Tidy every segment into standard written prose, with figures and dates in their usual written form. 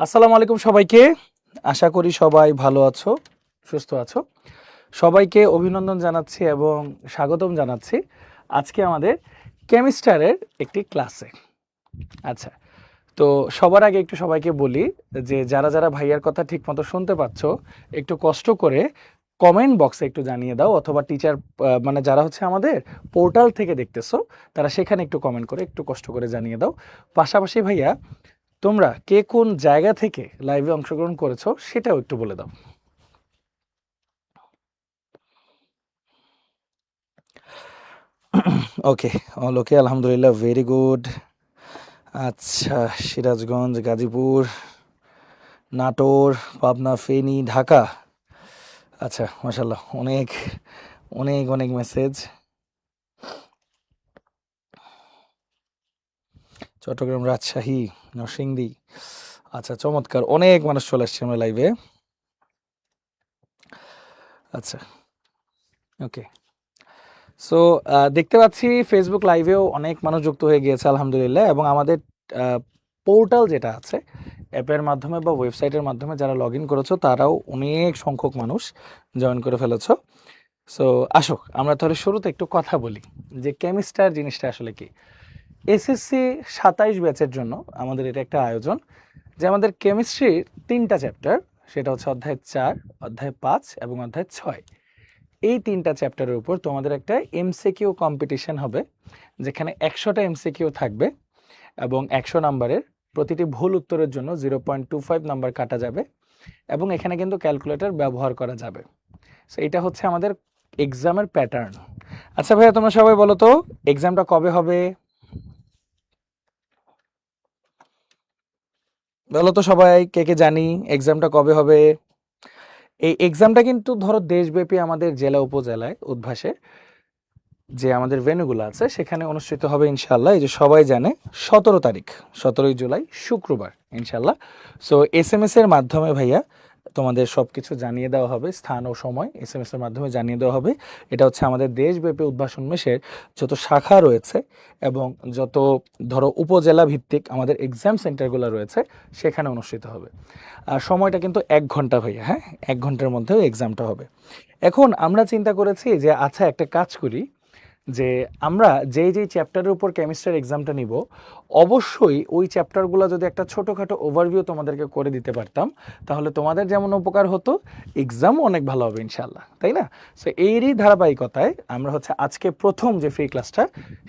আসসালামু আলাইকুম সবাইকে। আশা করি সবাই ভালো আছো, সুস্থ আছো। সবাইকে অভিনন্দন জানাচ্ছি এবং স্বাগতম জানাচ্ছি আজকে আমাদের কেমিস্টারের একটি ক্লাসে। আচ্ছা, তো সবার আগে একটু সবাইকে বলি যে যারা যারা ভাইয়ার কথা ঠিকমতো শুনতে পাচ্ছ একটু কষ্ট করে কমেন্ট বক্সে একটু জানিয়ে দাও, অথবা টিচার মানে যারা হচ্ছে আমাদের পোর্টাল থেকে দেখতেছো তারা সেখানে একটু কমেন্ট করে একটু কষ্ট করে জানিয়ে দাও। পাশাপাশি ভাইয়া তোমরা কে কোন জায়গা থেকে লাইভে অংশগ্রহণ করেছো সেটাও একটু বলে দাও। ওকে, অল ওকে, আলহামদুলিল্লাহ, ভেরি গুড। আচ্ছা, সিরাজগঞ্জ, গাজীপুর, নাটোর, পাবনা, ফেনী, ঢাকা। আচ্ছা, মাশাল্লাহ, অনেক অনেক অনেক মেসেজ। চট্টগ্রাম, রাজশাহী, নরসিংদী। আচ্ছা, চমৎকার, অনেক মানুষ চলে আসছে আমরা লাইভে। আচ্ছা, ওকে। সো দেখতে পাচ্ছি ফেসবুক লাইভেও অনেক মানুষ যুক্ত হয়ে গিয়েছে আলহামদুলিল্লাহ, এবং আমাদের পোর্টাল যেটা আছে অ্যাপের মাধ্যমে বা ওয়েবসাইটের মাধ্যমে যারা লগ ইন করেছো তারাও অনেক সংখ্যক মানুষ জয়েন করে ফেলেছো। সো আসো আমরা তাহলে শুরুতে একটু কথা বলি যে কেমিস্টার জিনিসটা আসলে কি। এসএসসি 27 ব্যাচের জন্য আমাদের এটা একটা আয়োজন যে আমাদের কেমিস্ট্রির 3টা চ্যাপ্টার, সেটা হচ্ছে অধ্যায় 4, অধ্যায় 5 এবং অধ্যায় 6। এই 3টা চ্যাপ্টারের উপর তোমাদের একটা এমসিকিউ কম্পিটিশন হবে, যেখানে 100টা এমসিকিউ থাকবে এবং 100 নাম্বারের প্রতিটি ভুল উত্তরের জন্য 0.25 নাম্বার কাটা যাবে, এবং এখানে কিন্তু ক্যালকুলেটর ব্যবহার করা যাবে। সো এটা হচ্ছে আমাদের এক্সামের প্যাটার্ন। আচ্ছা ভাইয়া, তোমরা সবাই বলো তো এক্সামটা কবে হবে? বলো তো সবাই, কে কে জানি এক্সামটা কবে হবে। এই এক্সামটা কিন্তু ধরো দেশব্যাপী আমাদের জেলা উপজেলায় উদ্ভাসে যে আমাদের ভেন্যুগুলো আছে সেখানে অনুষ্ঠিত হবে ইনশাল্লাহ। এই যে সবাই জানে 17 তারিখ, 17ই জুলাই, শুক্রবার ইনশাল্লাহ। সো এসএমএস এর মাধ্যমে ভাইয়া তোমাদের সব কিছু জানিয়ে দেওয়া হবে, স্থান ও সময় এসএমএস এর মাধ্যমে জানিয়ে দেওয়া হবে। এটা হচ্ছে আমাদের দেশব্যাপী উদ্ভাসন মেশের যত শাখা রয়েছে এবং যত ধরো উপজেলা ভিত্তিক আমাদের এক্সাম সেন্টারগুলো রয়েছে সেখানে অনুষ্ঠিত হবে। আর সময়টা কিন্তু 1 ঘন্টা ভাইয়া, হ্যাঁ, 1 ঘন্টার মধ্যে এক্সামটা হবে। এখন আমরা চিন্তা করেছি যে আচ্ছা একটা কাজ করি, যে আমরা যেই যেই চ্যাপ্টারের উপর কেমিস্ট্রির এক্সামটা নিব অবশ্যই ওই চ্যাপ্টারগুলো যদি একটা ছোটোখাটো ওভারভিউ তোমাদেরকে করে দিতে পারতাম তাহলে তোমাদের যেমন উপকার হতো, এক্সামও অনেক ভালো হবে ইনশাল্লাহ, তাই না? সো এরই ধারাবাহিকতায় আমরা হচ্ছে আজকে প্রথম যে ফ্রি ক্লাসটা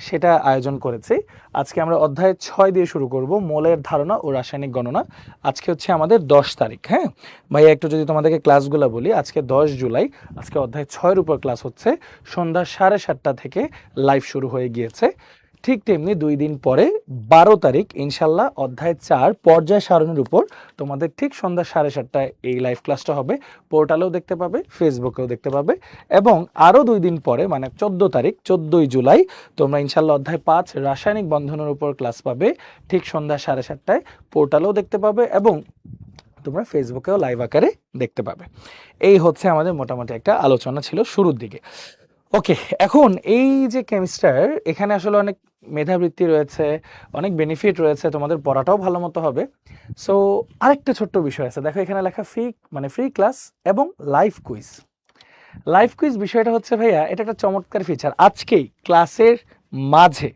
সেটা আয়োজন করেছি। আজকে আমরা অধ্যায় 6 দিয়ে শুরু করব, মোলের ধারণা ও রাসায়নিক গণনা। আজকে হচ্ছে আমাদের 10 তারিখ, হ্যাঁ ভাইয়া, একটু যদি তোমাদেরকে ক্লাসগুলো বলি, আজকে 10 জুলাই, আজকে অধ্যায় 6-এর উপর ক্লাস হচ্ছে। সন্ধ্যা 7:30 থেকে লাইভ শুরু হয়ে গিয়েছে। ঠিক তেমনি 2 দিন পরে 12 তারিখ ইনশাল্লাহ অধ্যায় 4 পর্যায় সারণীর উপর তোমাদের ঠিক সন্ধ্যা 7:30টায় এই লাইভ ক্লাসটা হবে। পোর্টালেও দেখতে পাবে, ফেসবুকেও দেখতে পাবে। এবং আরও 2 দিন পরে মানে 14 তারিখ, 14ই জুলাই, তোমরা ইনশাল্লাহ অধ্যায় 5 রাসায়নিক বন্ধনের উপর ক্লাস পাবে ঠিক সন্ধ্যা 7:30টায়। পোর্টালেও দেখতে পাবে এবং তোমরা ফেসবুকেও লাইভ আকারে দেখতে পাবে। এই হচ্ছে আমাদের মোটামুটি একটা আলোচনা ছিল শুরুর দিকে। ওকে, এখন এই যে কেমিস্টার, এখানে আসলে অনেক মেধাবৃত্তি রয়েছে, অনেক বেনিফিট রয়েছে, তোমাদের পড়াটাও ভালো মতো হবে। সো আরেকটা ছোট্ট বিষয় আছে, দেখো এখানে লেখা ফ্রি, মানে ফ্রি ক্লাস এবং লাইভ কুইজ। লাইভ কুইজ বিষয়টা হচ্ছে ভাইয়া এটা একটা চমৎকার ফিচার। আজকেই ক্লাসের মাঝে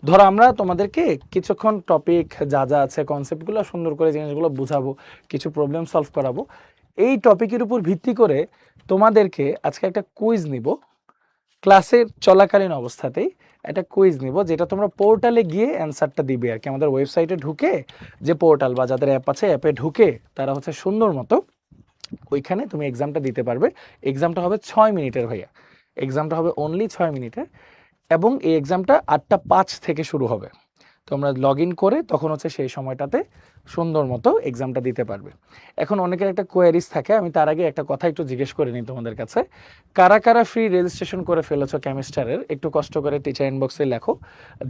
ধরো আমরা তোমাদেরকে কিছুক্ষণ টপিক যা যা আছে কনসেপ্টগুলো সুন্দর করে জিনিসগুলো বুঝাবো, কিছু প্রবলেম সলভ করাবো। এই টপিকের উপর ভিত্তি করে তোমাদেরকে আজকে একটা কুইজ নিব, ক্লাসের চলাকালীন অবস্থাতেই একটা কুইজ নিব, যেটা তোমরা পোর্টালে গিয়ে অ্যান্সারটা দিবে আর কি। আমাদের ওয়েবসাইটে ঢুকে, যে পোর্টাল বা যাদের অ্যাপ আছে অ্যাপে ঢুকে তারা হচ্ছে সুন্দর মতো ওইখানে তুমি এক্সামটা দিতে পারবে। এক্সামটা হবে 6 মিনিটের ভাইয়া, এক্সামটা হবে অনলি 6 মিনিটের। এবং এই এক্সামটা 8টা 5 থেকে শুরু হবে। তোমরা লগ ইন করে তখন হচ্ছে সেই সময়টাতে সুন্দর মতো এক্সামটা দিতে পারবে। এখন অনেকের একটা কোয়ারিজ থাকে, আমি তার আগে একটা কথা একটু জিজ্ঞেস করে নিই তোমাদের কাছে। কারা কারা ফ্রি রেজিস্ট্রেশন করে ফেলেছো কেমিস্টারের, একটু কষ্ট করে টিচার ইনবক্সে লেখো।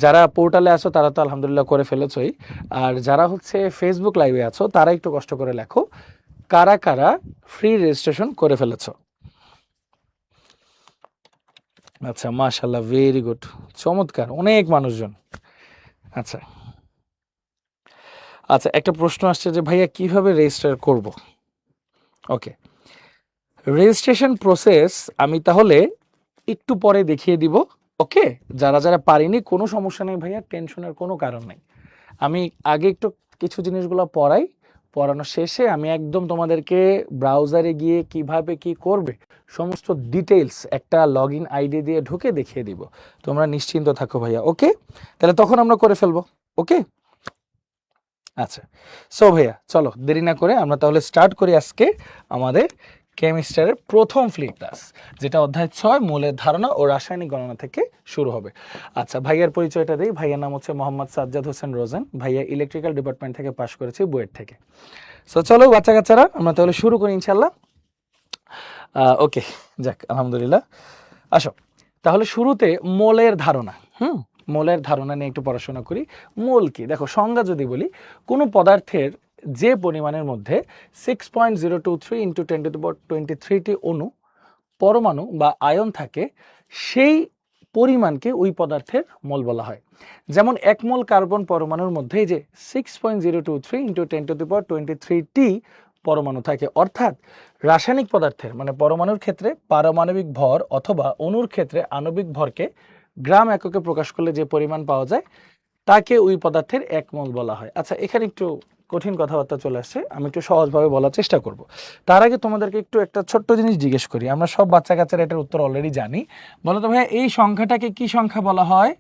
যারা পোর্টালে আছো তারা তো আলহামদুলিল্লাহ করে ফেলেছোই, আর যারা হচ্ছে ফেসবুক লাইভে আছো তারা একটু কষ্ট করে লেখো কারা কারা ফ্রি রেজিস্ট্রেশন করে ফেলেছো। আচ্ছা, মাশাল্লাহ, ভেরি গুড, চমৎকার, অনেক মানুষজন। আচ্ছা আচ্ছা, একটা প্রশ্ন আসছে যে ভাইয়া কিভাবে রেজিস্টার করব? ওকে, রেজিস্ট্রেশন প্রসেস আমি তাহলে একটু পরে দেখিয়ে দিব। ওকে, যারা যারা পারিনি কোনো সমস্যা নেই ভাইয়া, টেনশনের কোনো কারণ নেই। আমি আগে একটু কিছু জিনিসগুলো পড়াই, পড়ানো শেষে আমি একদম তোমাদেরকে ব্রাউজারে গিয়ে কিভাবে কি করবে সমস্ত ডিটেলস একটা লগ ইন আইডি দিয়ে ঢুকে দেখিয়ে দিব। তোমরা নিশ্চিন্ত থাকো ভাইয়া। ওকে, তাহলে তখন আমরা করে ফেলবো। ওকে, আচ্ছা। সো ভাইয়া চলো দেরি না করে আমরা তাহলে স্টার্ট করি আজকে আমাদের কেমিস্ট্রির প্রথম ফ্লি ক্লাস, যেটা অধ্যায় 6 মৌলের ধারণা ও রাসায়নিক গণনা থেকে শুরু হবে। আচ্ছা, ভাইয়ার পরিচয়টা দিই। ভাইয়ার নাম হচ্ছে মোহাম্মদ সাজ্জাদ হোসেন রোজন। ভাইয়া ইলেকট্রিক্যাল ডিপার্টমেন্ট থেকে পাশ করেছে, বুয়েট থেকে। সো চলো বাচ্চা কাচ্চারা আমরা তাহলে শুরু করি ইনশাল্লাহ। ওকে, যাক আলহামদুলিল্লাহ। আসো তাহলে শুরুতে মোলের ধারণা। মোলের ধারণা নিয়ে একটু পড়াশোনা করি। মোল কি? দেখো, সংজ্ঞা যদি বলি, কোনো পদার্থের যে পরিমাণের মধ্যে 6.023 ইন্টু 10⁻23টি অণু, পরমাণু বা আয়ন থাকে, সেই পরিমাণকে ওই পদার্থের মোল বলা হয়। যেমন 1 মোল কার্বন পরমাণুর মধ্যে যে 6.023 ইন্টু 10⁻23টি পরমাণু থাকে, অর্থাৎ রাসায়নিক পদার্থের মানে পরমাণুর ক্ষেত্রে পারমাণবিক ভর অথবা অণুর ক্ষেত্রে আণবিক ভরকে গ্রাম এককে প্রকাশ করলে যে পরিমাণ পাওয়া যায় তাকে ওই পদার্থের 1 মোল বলা হয়। আচ্ছা, এখানে একটু কঠিন কথাবার্তা চলে আসছে, আমি একটু সহজভাবে বলার চেষ্টা করব। তার আগে তোমাদেরকে একটু একটা ছোট্ট জিনিস জিজ্ঞেস করি। আমরা সব বাচ্চা কাচ্চারা এটার উত্তর অলরেডি জানি। বলো তো ভাইয়া, এই সংখ্যাটাকে কি সংখ্যা বলা হয়?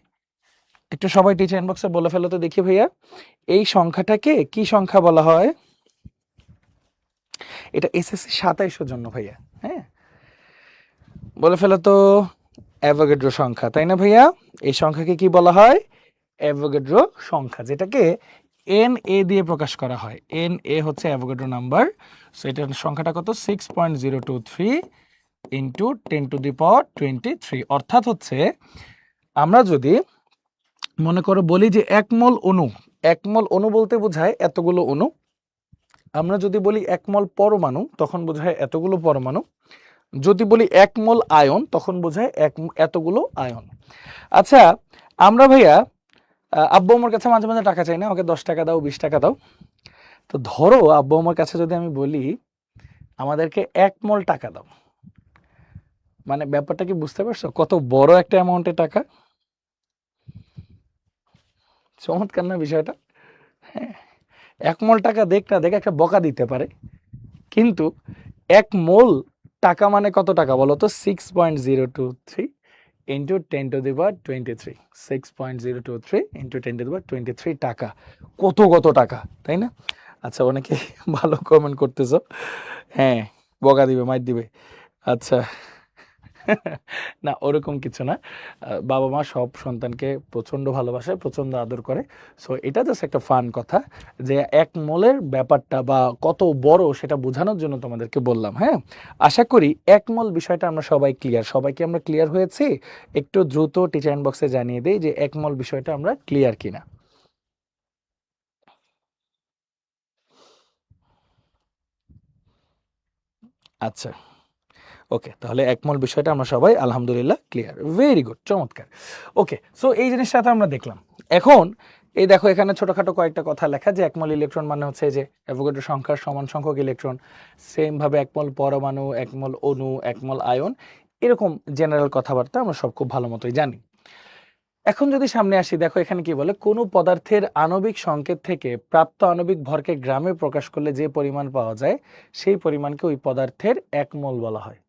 একটু সবাই টিচার ইনবক্সে বলে ফেলো তো দেখি ভাইয়া, এই সংখ্যাটাকে কি সংখ্যা বলা হয়? এটা এসএসসি 27 জন্য ভাইয়া। হ্যাঁ, বলে ফেলো তো। অ্যাভোগাড্রো সংখ্যা, তাই না ভাইয়া? এই সংখ্যাকে কি বলা হয়? অ্যাভোগাড্রো সংখ্যা, যেটাকে এন এ দিয়ে প্রকাশ করা হয়। এন এ হচ্ছে অ্যাভোগাড্রো নাম্বার। সো এটার সংখ্যাটা কত? 6.023 ইন্টু 10⁻23। অর্থাৎ হচ্ছে আমরা যদি মনে করো বলি যে 1 মোল অণু, 1 মোল অণু বলতে বোঝায় এতগুলো অণু। আমরা যদি বলি 1 মোল পরমাণু, তখন বোঝায় এতগুলো পরমাণু। যদি বলি 1 মোল আয়ন, তখন বোঝায় এতগুলো আয়ন। আচ্ছা, আমরা ভাইয়া আব্বু আমার কাছে মাঝে মাঝে টাকা চাই না, আমাকে 10 টাকা দাও, 20 টাকা দাও। তো ধরো আব্বু আমার কাছে যদি আমি বলি আমাদেরকে 1 মোল টাকা দাও, মানে ব্যাপারটা কি বুঝতে পারছো? কত বড় একটা অ্যামাউন্টের টাকা। চমৎকার না বিষয়টা? হ্যাঁ, 1 মোল টাকা দেখ না দেখ একটা বকা দিতে পারে, কিন্তু 1 মোল টাকা মানে কত টাকা বলো তো? 6.023 ইন্টু 10⁻23। 6.023 ইন্টু 10⁻23 টাকা। কত কত টাকা, তাই না? আচ্ছা, অনেকে ভালো কমেন্ট করতেছো। হ্যাঁ, বকা দিবে, মাইর দিবে। আচ্ছা, না ওরকম কিছু না। বাবা মা সব সন্তানকে প্রচণ্ড ভালোবাসে, প্রচণ্ড আদর করে। সো এটা জাস্ট একটা ফান কথা, যে 1 মোলের ব্যাপারটা বা কত বড় সেটা বোঝানোর জন্য তোমাদেরকে বললাম। হ্যাঁ, আশা করি 1 মোল বিষয়টা আমরা সবাই ক্লিয়ার। সবাইকে আমরা ক্লিয়ার হয়েছি? একটু দ্রুত টিচার ইনবক্সে জানিয়ে দেই যে 1 মোল বিষয়টা আমরা ক্লিয়ার কিনা। আচ্ছা, ওকে, তাহলে 1 মোল বিষয়টা আমরা সবাই আলহামদুলিল্লাহ ক্লিয়ার। ভেরি গুড, চমৎকার। ওকে, সো এই জিনিসটা তো আমরা দেখলাম। এখন এই দেখো এখানে ছোটখাটো কয়েকটা কথা লেখা, যে 1 মোল ইলেকট্রন মানে হচ্ছে যে অ্যাভোগাড্রো সংখ্যার সমান সংখ্যক ইলেকট্রন। সেম ভাবে 1 মোল পরমাণু, 1 মোল অণু, 1 মোল আয়ন, এরকম জেনারেল কথাবার্তা আমরা সব খুব ভালো মতোই জানি। এখন যদি সামনে আসি, দেখো এখানে কি বলে, কোনো পদার্থের আণবিক সংকেত থেকে প্রাপ্ত আণবিক ভরকে গ্রামে প্রকাশ করলে যে পরিমাণ পাওয়া যায় সেই পরিমাণকে ওই পদার্থের 1 মোল বলা হয়।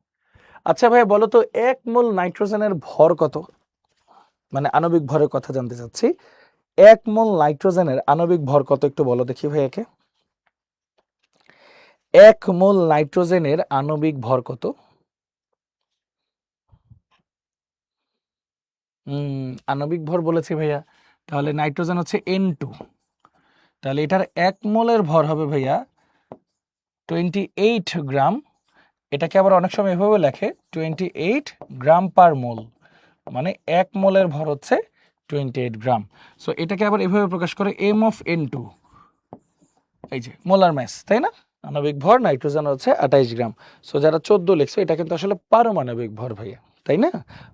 আচ্ছা ভাই বলো তো, 1 মোল নাইট্রোজেনের ভর কত? মানে আণবিক ভরের কথা জানতে চাচ্ছি। 1 মোল নাইট্রোজেনের আণবিক ভর কত একটু বলো দেখি ভাইয়াকে। 1 মোল নাইট্রোজেনের আণবিক ভর কত? আণবিক ভর বলেছি ভাইয়া, তাহলে নাইট্রোজেন হচ্ছে N2। তাহলে এটার 1 মোলের ভর হবে ভাইয়া 28 গ্রাম। এটাকে আবার অনেক সময় এভাবে লেখে 28 গ্রাম পার মোল, মানে 1 মোলের ভর হচ্ছে 28 গ্রাম। সো এটাকে আবার এভাবে প্রকাশ করে এম অফ N2, এই যে মোলার ম্যাস, তাই না? আণবিক ভর নাইট্রোজেন হচ্ছে 28 গ্রাম। সো যারা 14 লিখছে, এটা কিন্তু আসলে পারমাণবিক ভর ভাইয়া, তাই না?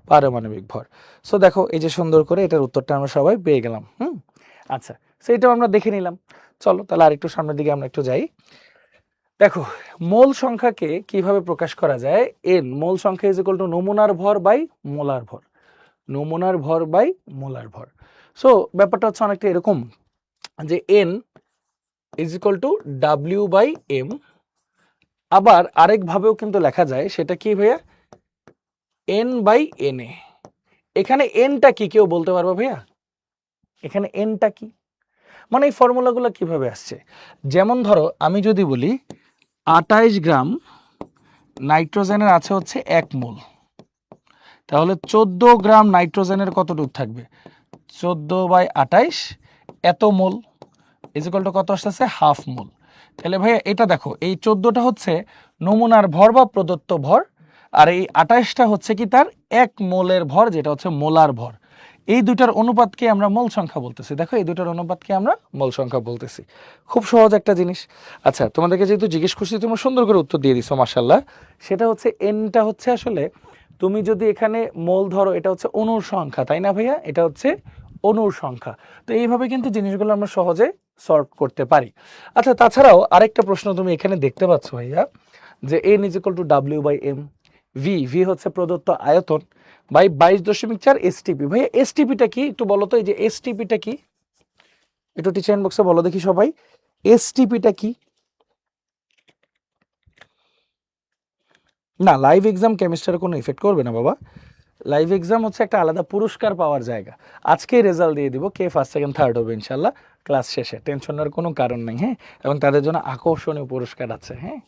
পারমাণবিক ভর। সো দেখো এই যে সুন্দর করে এটার উত্তরটা আমরা সবাই পেয়ে গেলাম। আচ্ছা, সো এটাও আমরা দেখে নিলাম। চলো তাহলে আরেকটু সামনের দিকে আমরা একটু যাই। দেখো মোল সংখ্যাকে কিভাবে প্রকাশ করা যায়, এন মোল সংখ্যা ইজ ইকুয়াল টু নমুনার ভর বাই মোলার ভর, নমুনার ভর বাই মোলার ভর। সো ব্যাপারটা হচ্ছে অনেকটা এরকম যে n is equal to W by m, আবার আরেকভাবেও কিন্তু লেখা যায়, সেটা কি ভাইয়া, এন বাই এন এ। এখানে এনটা কি কেউ বলতে পারবে ভাইয়া, এখানে এনটা কি? মানে এই ফর্মুলাগুলো কিভাবে আসছে, যেমন ধরো আমি যদি বলি 28 গ্রাম নাইট্রোজেনের আছে হচ্ছে 1 মোল, তাহলে 14 গ্রাম নাইট্রোজেনের কতটুকু থাকবে, 14/28 এত মোল ইজ ইকুয়াল টু কত আসতেছে, হাফ মোল। তাহলে ভাইয়া এটা দেখো, এই 14টা হচ্ছে নমুনার ভর বা প্রদত্ত ভর, আর এই 28টা হচ্ছে কি তার 1 মোলের ভর, যেটা হচ্ছে মোলার ভর। এই দুটার অনুপাতকে আমরা মোল সংখ্যা বলতেছি। দেখো এই দুটার অনুপাতকে আমরা মোল সংখ্যা বলতেছি। খুব সহজ একটা জিনিস। আচ্ছা তোমাদেরকে যেহেতু জিজ্ঞেস করছি, তোমরা সুন্দর করে উত্তর দিয়ে দিছো মাশাআল্লাহ। সেটা হচ্ছে এনটা হচ্ছে আসলে তুমি যদি এখানে মোল ধরো, এটা হচ্ছে অণুর সংখ্যা, তাই না ভাইয়া, এটা হচ্ছে অণুর সংখ্যা। তো এইভাবে কিন্তু জিনিসগুলো আমরা সহজে সলভ করতে পারি। আচ্ছা তাছাড়াও আরেকটা প্রশ্ন তুমি এখানে দেখতে পাচ্ছ ভাইয়া, যে n is equal to W by M, v হচ্ছে প্রদত্ত আয়তন বাই 22.4 এসটিপি। ভাইয়া এসটিপিটা কি একটু বলো তো, এই যে এসটিপিটা কি একটু টিচার বক্সে বলো দেখি সবাই, এসটিপিটা কি? না লাইভ এক্সাম কেমিস্ট্রির কোনো ইফেক্ট করবে না বাবা, লাইভ এক্সাম হচ্ছে একটা আলাদা পুরস্কার পাওয়ার জায়গা। আজকেই রেজাল্ট দিয়ে দিব কে ফার্স্ট সেকেন্ড থার্ড হবে ইনশাল্লাহ ক্লাস শেষে, টেনশন নেওয়ার কোনো কারণ নেই। হ্যাঁ, এবং তাদের জন্য আকর্ষণীয় পুরস্কার আছে। হ্যাঁ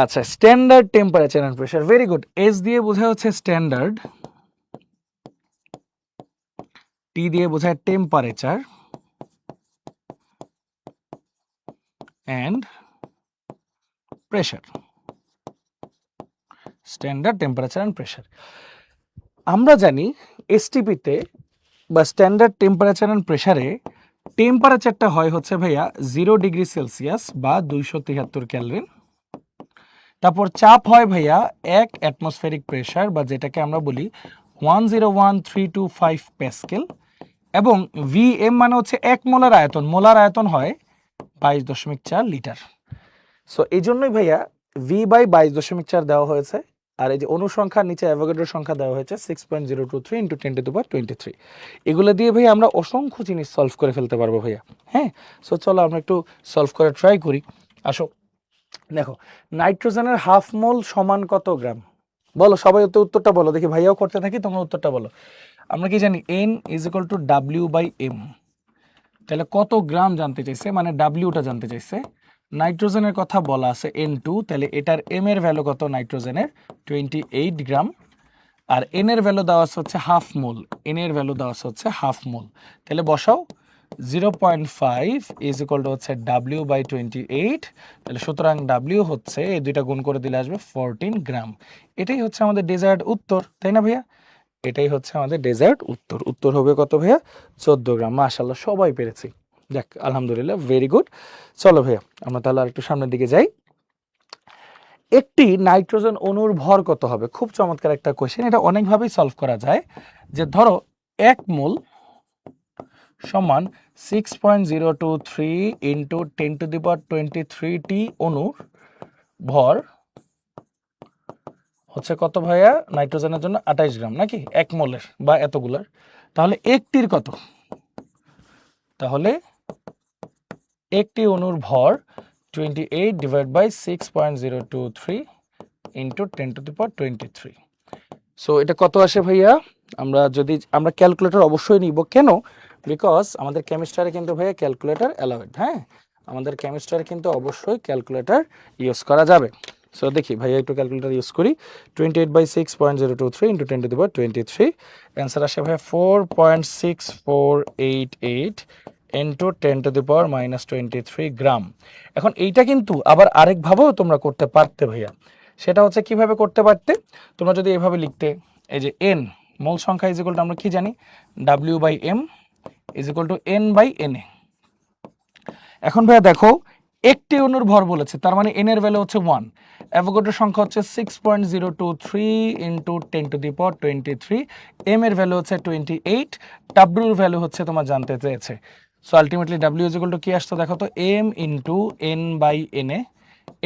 আচ্ছা, standard temperature and pressure, very good. S দিয়ে বোঝায় হচ্ছে স্ট্যান্ডার্ড, টি দিয়ে বোঝায় temperature and pressure, standard temperature and pressure. আমরা জানি এসটিপিতে বা স্ট্যান্ডার্ড টেম্পারেচার অ্যান্ড প্রেসারে টেম্পারেচারটা হয় হচ্ছে ভাইয়া 0°C বা 273 কেলভিন। তারপর চাপ হয় ভাইয়া 1 অ্যাটমসফেরিক প্রেসার বা যেটাকে আমরা বলি 101,325 প্যাসকেল, এবং ভিএম মানে হচ্ছে 1 মোলার আয়তন, মোলার আয়তন হয় 22.4 লিটার। সো এই জন্যই ভাইয়া ভি বাই 22.4 দেওয়া হয়েছে, আর এই যে অনুসংখ্যার নিচে অ্যাভোগাড্রোর সংখ্যা দেওয়া হয়েছে 6.023 × 10⁻23। এগুলো দিয়ে ভাইয়া আমরা অসংখ্য জিনিস সলভ করে ফেলতে পারবো ভাইয়া। হ্যাঁ, সো চলো আমরা একটু সলভ করে ট্রাই করি। আসো দেখো, নাইট্রোজেনের হাফ মোল সমান কত গ্রাম, বলো সবাই উত্তরটা বলো দেখি, ভাইয়াও করতে থাকি তোমরা উত্তরটা বলো। আমরা কি জানি n is equal to W by m, তাহলে কত গ্রাম জানতে চাইছে, মানে ডাব্লিউটা জানতে চাইছে। নাইট্রোজেনের কথা বলা আছে N2, তাহলে এটার এম এর ভ্যালু কত নাইট্রোজেনের, 28 গ্রাম, আর এন এর ভ্যালু দেওয়া আছে হচ্ছে হাফ মোল, এন এর ভ্যালু দেওয়া আছে হচ্ছে হাফ মোল। তাহলে বসাও 0.5 ইজ ইকুয়াল টু হচ্ছে ডাব্লিউ বাই 28, তাহলে সুতরাং ডাব্লিউ হচ্ছে এই দুইটা গুণ করে দিলে আসবে 14 গ্রাম। এটাই হচ্ছে আমাদের ডেজার্ট উত্তর, তাই না ভাইয়া, এটাই হচ্ছে আমাদের ডেজার্ট উত্তর। উত্তর হবে কত ভাইয়া, 14 গ্রাম। মাশাআল্লাহ সবাই পেরেছি, যাক আলহামদুলিল্লাহ, ভেরি গুড। চলো ভাইয়া আমরা তাহলে আর একটু সামনের দিকে যাই। একটি নাইট্রোজেন অণুর ভর কত হবে, খুব চমৎকার একটা কোয়েশ্চেন, এটা অনেকভাবেই সলভ করা যায়। যে ধরো 1 মোল সমান 6.023 ইন্টু 10⁻23 অণুর ভর হচ্ছে কত ভাইয়া, নাইট্রোজেনের জন্য 28 গ্রাম নাকি 1 মোলের বা এতগুলার, তাহলে একটির কত, তাহলে একটি অণুর ভর 28 ডিভাইড বাই 6.023 ইন্টু 10⁻23। সো এটা কত আসে ভাইয়া, আমরা ক্যালকুলেটর অবশ্যই নিব, কেন, বিকজ আমাদের কেমিস্ট্রি কিন্তু ভাইয়া ক্যালকুলেটর অ্যালাউড। হ্যাঁ, আমাদের কেমিস্ট্রি কিন্তু অবশ্যই ক্যালকুলেটর ইউজ করা যাবে। সো দেখি ভাইয়া একটু ক্যালকুলেটর ইউজ করি, 28 বাই 6.023 ইন্টু 10⁻23, অ্যান্সার আসে ভাইয়া 4.6488 ইন্টু 10⁻23 গ্রাম। এখন এইটা কিন্তু আবার আরেকভাবেও তোমরা করতে পারতে ভাইয়া, সেটা হচ্ছে কিভাবে করতে পারতে, তোমরা যদি এভাবে লিখতে, এই যে এন মোল সংখ্যা ইজ ইকুয়াল টু আমরা কি জানি, ডাব্লিউ by m is equal to n by n a. এখন ভাইয়া দেখো একটি অণুর ভর বলেছে, তার মানে এন এর ভ্যালু হচ্ছে 1, অ্যাভোগাড্রোর সংখ্যা হচ্ছে 6.023 ইন্টু 10⁻23, এম এর ভ্যালু হচ্ছে 28, ডাব্লিউর ভ্যালু হচ্ছে তোমার জানতে চেয়েছে। সো আলটিমেটলি ডাব্লিউ ইজ ইকুয়াল টু কি আসতো দেখো তো, m into n by n a.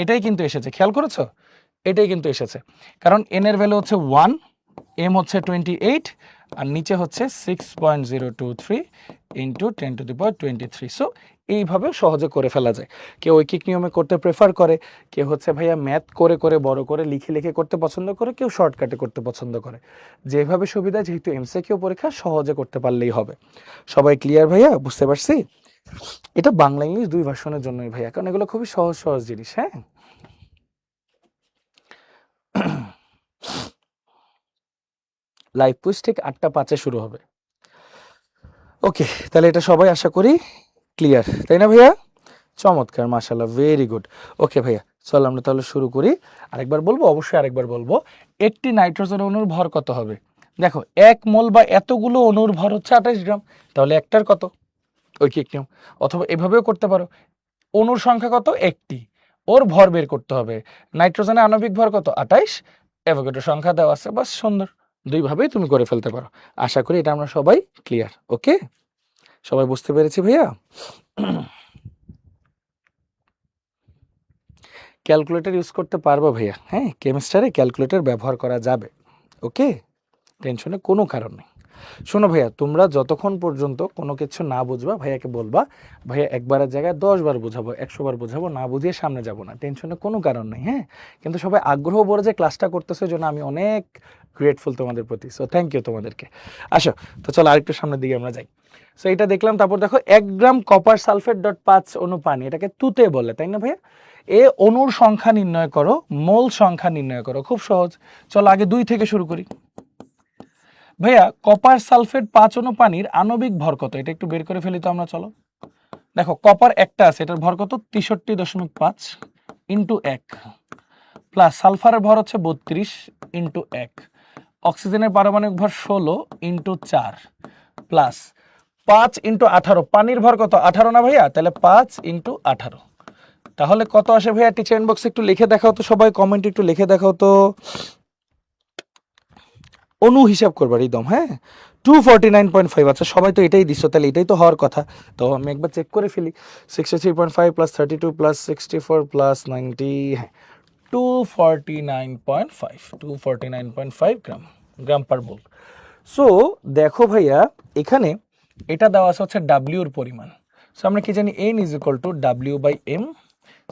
এটাই কিন্তু এসেছে, খেয়াল করেছো, এটাই কিন্তু এসেছে, কারণ এন এর ভ্যালু হচ্ছে 1, এম হচ্ছে 28, আর নিচে হচ্ছে 6.023 ইন্টু 10⁻23। সো এইভাবে সহজে করে ফেলা যায়। কেউ ঐকিক নিয়মে করতে প্রেফার করে, কেউ হচ্ছে ভাইয়া ম্যাথ করে করে বড় করে লিখে লিখে করতে পছন্দ করে, কেউ শর্টকাটে করতে পছন্দ করে। যেভাবে সুবিধা, যেহেতু এমসিকিউ পরীক্ষা সহজে করতে পারলেই হবে। সবাই ক্লিয়ার ভাইয়া? বুঝতে পারছি? এটা বাংলা ইংলিশ দুই ভার্সনের জন্যই ভাইয়া, কারণ এগুলো খুবই সহজ সহজ জিনিস। হ্যাঁ, লাইভ কুইজ ঠিক 8:05 শুরু হবে। ওকে, তাহলে এটা সবাই আশা করি ক্লিয়ার, তাই না ভাইয়া? চমৎকার, মাশাআল্লাহ, ভেরি গুড। ওকে ভাইয়া, চল আমরা তাহলে শুরু করি। আরেকবার বলবো, অবশ্যই আরেকবার বলবো। একটি নাইট্রোজেন অণুর ভর কত হবে? দেখো, 1 মোল বা এতগুলো অণুর ভর হচ্ছে 28 গ্রাম, তাহলে একটার কত? ঐকিক নিয়ম। অথবা এভাবেও করতে পারো, অণুর সংখ্যা কত? একটি, ওর ভর বের করতে হবে। নাইট্রোজেনের আণবিক ভর কত? 28, অ্যাভোগাড্রো সংখ্যা দেওয়া আছে, বাস, সুন্দর। দুইভাবেই তুমি করে ফেলতে পারো। আশা করি এটা আমরা সবাই ক্লিয়ার। ওকে, সবাই বুঝতে পেরেছি ভাইয়া? ক্যালকুলেটর ইউজ করতে পারবো ভাইয়া? হ্যাঁ, কেমিস্ট্রি ক্যালকুলেটর ব্যবহার করা যাবে। ওকে, টেনশনের কোনো কারণ নেই। শোনো ভাইয়া, তোমরা যতক্ষণ পর্যন্ত কোনো কিছু না বুঝবা, ভাইয়াকে বলবা ভাইয়া একবারের জায়গায় 10 বার বোঝাবো, 100 বার বোঝাবো, না বুঝিয়ে সামনে যাব না। টেনশনের কোনো কারণ নেই। হ্যাঁ, কিন্তু সবাই আগ্রহ বড় যে ক্লাসটা করতেছে, জন্য আমি অনেক গ্রেটফুল তোমাদের প্রতি। সো থ্যাংক ইউ তোমাদেরকে। আসো তো, চলো আরেকটু সামনের দিকে আমরা যাই। সো এটা দেখলাম, তারপর দেখো 1 গ্রাম কপার সালফেট ডট 5 অণু পানি, এটাকে তুতে বলে, তাই না ভাইয়া? এ অণুর সংখ্যা নির্ণয় করো, মোল সংখ্যা নির্ণয় করো। খুব সহজ, চলো আগে 2 থেকে শুরু করি। ভাইয়া, কপার সালফেট 5 অণু পানির আণবিক ভর কত? এটা একটু বের করে ফেলি তো আমরা, চলো। দেখো, কপার একটা আছে, এটার ভর কত? 63.5 ইন্টু 1, প্লাস সালফারের ভর হচ্ছে 32 ইন্টু 1, অক্সিজেনের পারমাণবিক ভর 16 ইন্টু 4, প্লাস 5 ইন্টু 18, পানির ভর কত? 18 না ভাইয়া? তাহলে 5 ইন্টু 18, তাহলে কত আসে ভাইয়া? টিচার ইনবক্সে একটু লিখে দেখাও তো, সবাই কমেন্ট একটু লিখে দেখাও তো, অণু হিসাব করবার একদম। হ্যাঁ, 249.5। আচ্ছা, সবাই তো এটাই দিচ্ছ, তাহলে এটাই তো হওয়ার কথা। তো আমি একবার চেক করে ফেলি। 63.5 প্লাস 32 প্লাস 64 প্লাস 90, হ্যাঁ, 249.5 গ্রাম, গ্রাম পার মোল। সো দেখো ভাইয়া, এখানে এটা দেওয়া আছে হচ্ছে ডাব্লিউর পরিমাণ। সো আমরা কি জানি? N is equal to W by m.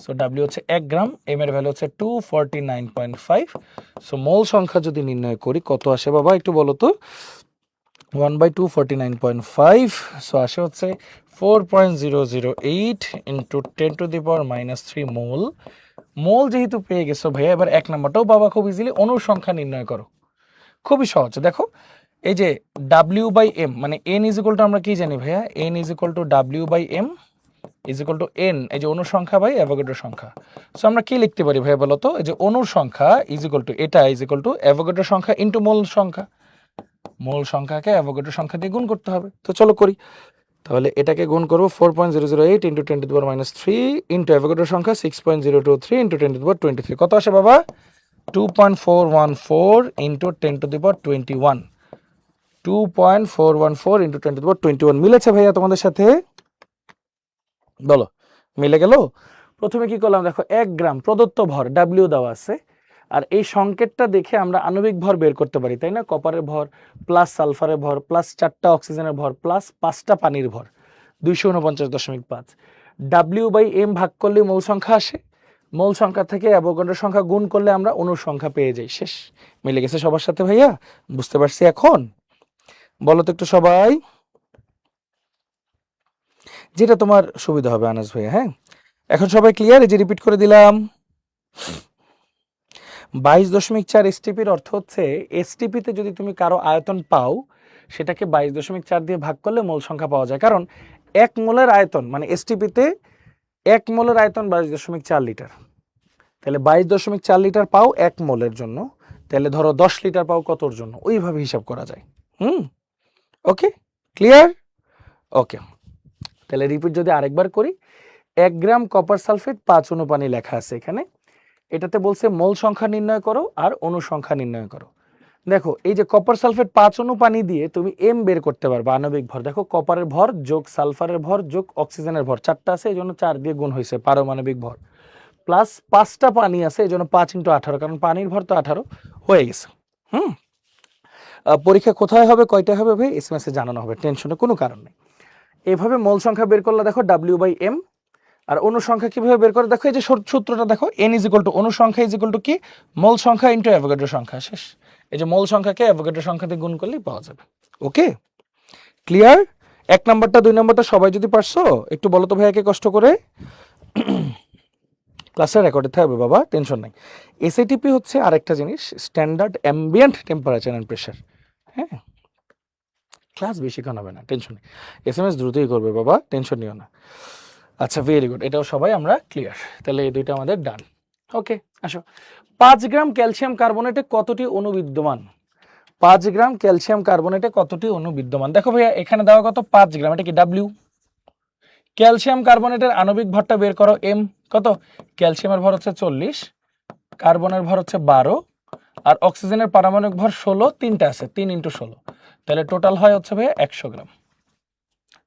So ডাব্লিউ হচ্ছে 1 গ্রাম, এম এর ভ্যালু হচ্ছে 249.5। সো মোল সংখ্যা যদি নির্ণয় করি, কত আসে বাবা একটু বলো তো? 1/249.5, সো আসে হচ্ছে 4.008 ইন্টু 10⁻³ মোল। মোল যেহেতু পেয়ে গেছো ভাইয়া, এবার 1 নাম্বারটাও বাবা খুব ইজিলি, অণুর সংখ্যা নির্ণয় করো। খুবই সহজ। দেখো, এই যে ডাব্লিউ বাই এম, মানে এন ইজ ইকুয়াল টু, আমরা কি জানি ভাইয়া? N is equal to W by m is equal to n, এই যে অণুর সংখ্যা বাই অ্যাভোগাড্রো সংখ্যা। সো আমরা কি লিখতে পারি ভাইয়া বলো তো? এই যে অণুর সংখ্যা ইজ ইকুয়াল টু, এটা ইজ ইকুয়াল টু অ্যাভোগাড্রো সংখ্যা ইন্টু মোল সংখ্যা। মোল সংখ্যাকে অ্যাভোগাড্রো সংখ্যা দিয়ে গুণ করতে হবে। তো চলো করি। তাহলে এটাকে গুণ করবো 4.008 ইন্টু 10⁻³ ইন্টু অ্যাভোগাড্রো সংখ্যা 6.023 ইন্টু 10⁻23। কত আসে বাবা? 2.414 ইন্টু 10⁻21। 2.414 ইন্টু 10⁻21 মিলেছে ভাইয়া তোমাদের সাথে? বলো, মিলে গেল? প্রথমে কি করলাম দেখো, 1 গ্রাম প্রদত্ত ভর, ডাব্লিউ দেওয়া আছে, আর এই সংকেতটা দেখে আমরা আণবিক ভর বের করতে পারি, তাই না? কপারের ভর প্লাস সালফারের ভর প্লাস 4টা অক্সিজেনের ভর প্লাস 5টা পানির ভর, 249.5। ডাব্লিউ বাই এম ভাগ করলে মৌল সংখ্যা আসে, মৌল সংখ্যা থেকে অ্যাভোগাড্রো সংখ্যা গুণ করলে আমরা অণুর সংখ্যা পেয়ে যাই। শেষ, মিলে গেছে সবার সাথে ভাইয়া? বুঝতে পারছি এখন? বলো তো একটু সবাই, যেটা তোমার সুবিধা হবে আনাস ভাইয়া। হ্যাঁ, এখন সবাই ক্লিয়ার? এই যে রিপিট করে দিলাম, 22.4 এসটিপির অর্থ হচ্ছে, এসটিপিতে যদি তুমি কারো আয়তন পাও, সেটাকে 22.4 দিয়ে ভাগ করলে মোল সংখ্যা পাওয়া যায়। কারণ 1 মোলের আয়তন, মানে এসটিপিতে 1 মোলের আয়তন 22.4 লিটার। তাহলে 22.4 লিটার পাও 1 মোলের জন্য, তাহলে ধরো 10 লিটার পাও কতর জন্য, ওইভাবে হিসাব করা যায়। ওকে, ক্লিয়ার? ওকে, তাহলে রিপিট যদি আরেকবার করি, 1 গ্রাম কপার সালফেট 5 অণু পানি লেখা আছে এখানে, এটাতে বলছে মোল সংখ্যা নির্ণয় করো আর অণু সংখ্যা নির্ণয় করো। দেখো এই যে কপার সালফেট 5 অণু পানি দিয়ে তুমি এম বের করতে পারবে আণবিক ভর। দেখো কপারের ভর যোগ সালফারের ভর যোগ অক্সিজেনের ভর 4টা আছে, এই জন্য 4 দিয়ে গুণ হয়েছে পারমাণবিক ভর, প্লাস 5টা পানি আছে এই জন্য 5 × 18, কারণ পানির ভর তো 18 হয়ে গেছে। পরীক্ষা কোথায় হবে, কয়টা হবে ভাই, এসএমএস এ জানানো হবে, টেনশনের কোনো কারণ নেই। এইভাবে মোল সংখ্যা বের করলে দেখো W/m। আর অণু সংখ্যা কিভাবে বের করে, দেখো এই যে সূত্রটা দেখো, n = অণু সংখ্যা কি মোল সংখ্যা ইনটু অ্যাভোগাড্রো সংখ্যা, শেষ। এই যে মোল সংখ্যাকে অ্যাভোগাড্রো সংখ্যা দিয়ে গুণ করলেই পাওয়া যাবে। ওকে, ক্লিয়ার? 1 নাম্বারটা 2 নাম্বারটা সবাই যদি পারছো একটু বলো তো ভাইয়াকে কষ্ট করে, ক্লাসে রেকর্ডে থাকবে বাবা, টেনশন নাই। এসএটিপি হচ্ছে আরেকটা জিনিস, standard ambient temperature and pressure. হ্যাঁ, ক্লাস বেশিক্ষণ হবে না, টেনশন নেই, এসএমএস দ্রুতই করবে বাবা, টেনশন নিও না। আচ্ছা, ভেরি গুড, এটাও সবাই আমরা ক্লিয়ার। তাহলে এই দুইটা আমাদের ডান। ওকে, আসো, 5 গ্রাম ক্যালসিয়াম কার্বনেটে কতটি অণু বিদ্যমান? 5 গ্রাম ক্যালসিয়াম কার্বনেটে কতটি অণু বিদ্যমান? দেখো ভাইয়া এখানে দেওয়া কত, 5 গ্রাম, এটা কি ডাব্লিউ। ক্যালসিয়াম কার্বনেটের আণবিক ভরটা বের করো, এম কত, ক্যালসিয়ামের ভর হচ্ছে 40, কার্বনের ভর হচ্ছে 12, আর অক্সিজেনের পারমাণবিক ভর 16, 3টা আছে, 3 × 16, তাহলে টোটাল হয় হচ্ছে ভাইয়া 100 গ্রাম।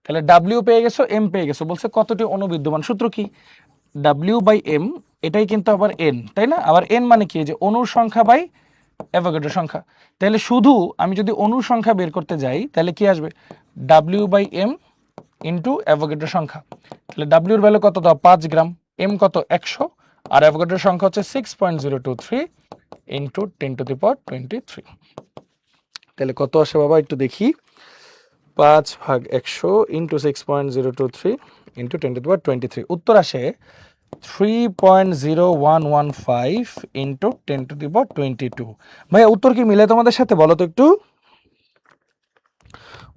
তাহলে ডাব্লিউ পেয়ে গেছো, এম পেয়ে গেছো, বলছে কতটি অণু বিদ্যমান। সূত্র কি, W/m, এটাই কিন্তু আবার n, তাই না? আবার n মানে কি, যে অণুর সংখ্যা বাই অ্যাভোগাড্রো সংখ্যা। তাহলে শুধু আমি যদি অণুর সংখ্যা বের করতে যাই তাহলে কি আসবে, W/m ইন্টু অ্যাভোগাড্রো সংখ্যা। তাহলে W এর ভ্যালু কত দাও, 5 গ্রাম, m কত 100, আর অ্যাভোগাড্রো সংখ্যা হচ্ছে 6.023 ইন্টু 10⁻23। তাহলে কত আসে বাবা একটু দেখি, 5/100 ইন্টু 6.023 ইন্টু 10⁻23, উত্তর আসে 3.0115 ইন্টু 10⁻22। ভাইয়া উত্তর কি মিলে তোমাদের সাথে, বলো তো একটু,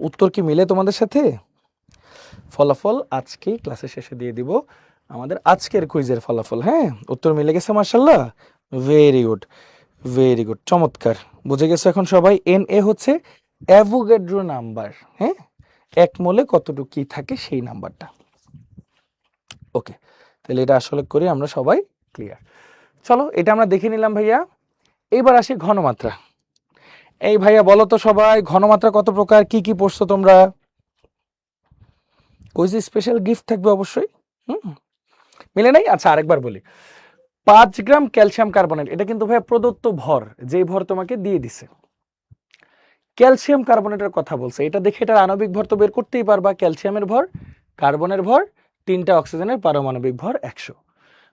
উত্তর কি মিলে তোমাদের সাথে? ফলাফল আজকে ক্লাসের শেষে দিয়ে দিব, আমাদের আজকের কুইজের ফলাফল। হ্যাঁ, উত্তর মিলে গেছে, মাশাআল্লাহ, ভেরি গুড, ভেরি গুড, চমৎকার, বুঝে গেছো এখন সবাই। Na হচ্ছে অ্যাভোগাড্রো নাম্বার, হ্যাঁ, 1 মোলে কতটুকু কি থাকে সেই নাম্বারটা। ওকে, তাহলে এটা আসলে করি আমরা সবাই ক্লিয়ার। চলো, এটা আমরা দেখে নিলাম ভাইয়া। এবার আসি ঘনমাত্রা। এই ভাইয়া বলো তো সবাই, ঘনমাত্রা কত প্রকার, কি কি পড়ছো তোমরা? কুইজে স্পেশাল গিফট থাকবে অবশ্যই। মিলে নাই? আচ্ছা, আরেকবার বলি, 5 গ্রাম ক্যালসিয়াম কার্বনেট, এটা কিন্তু ভাইয়া প্রদত্ত ভর, যে ভর তোমাকে দিয়ে দিছে, ক্যালসিয়াম কার্বনেটের কথা বলছে, এটা দেখে এটার আণবিক ভর তো বের করতেই পারবা, ক্যালসিয়ামের ভর, কার্বনের ভর, 3টা অক্সিজেনের পারমাণবিক ভর 100।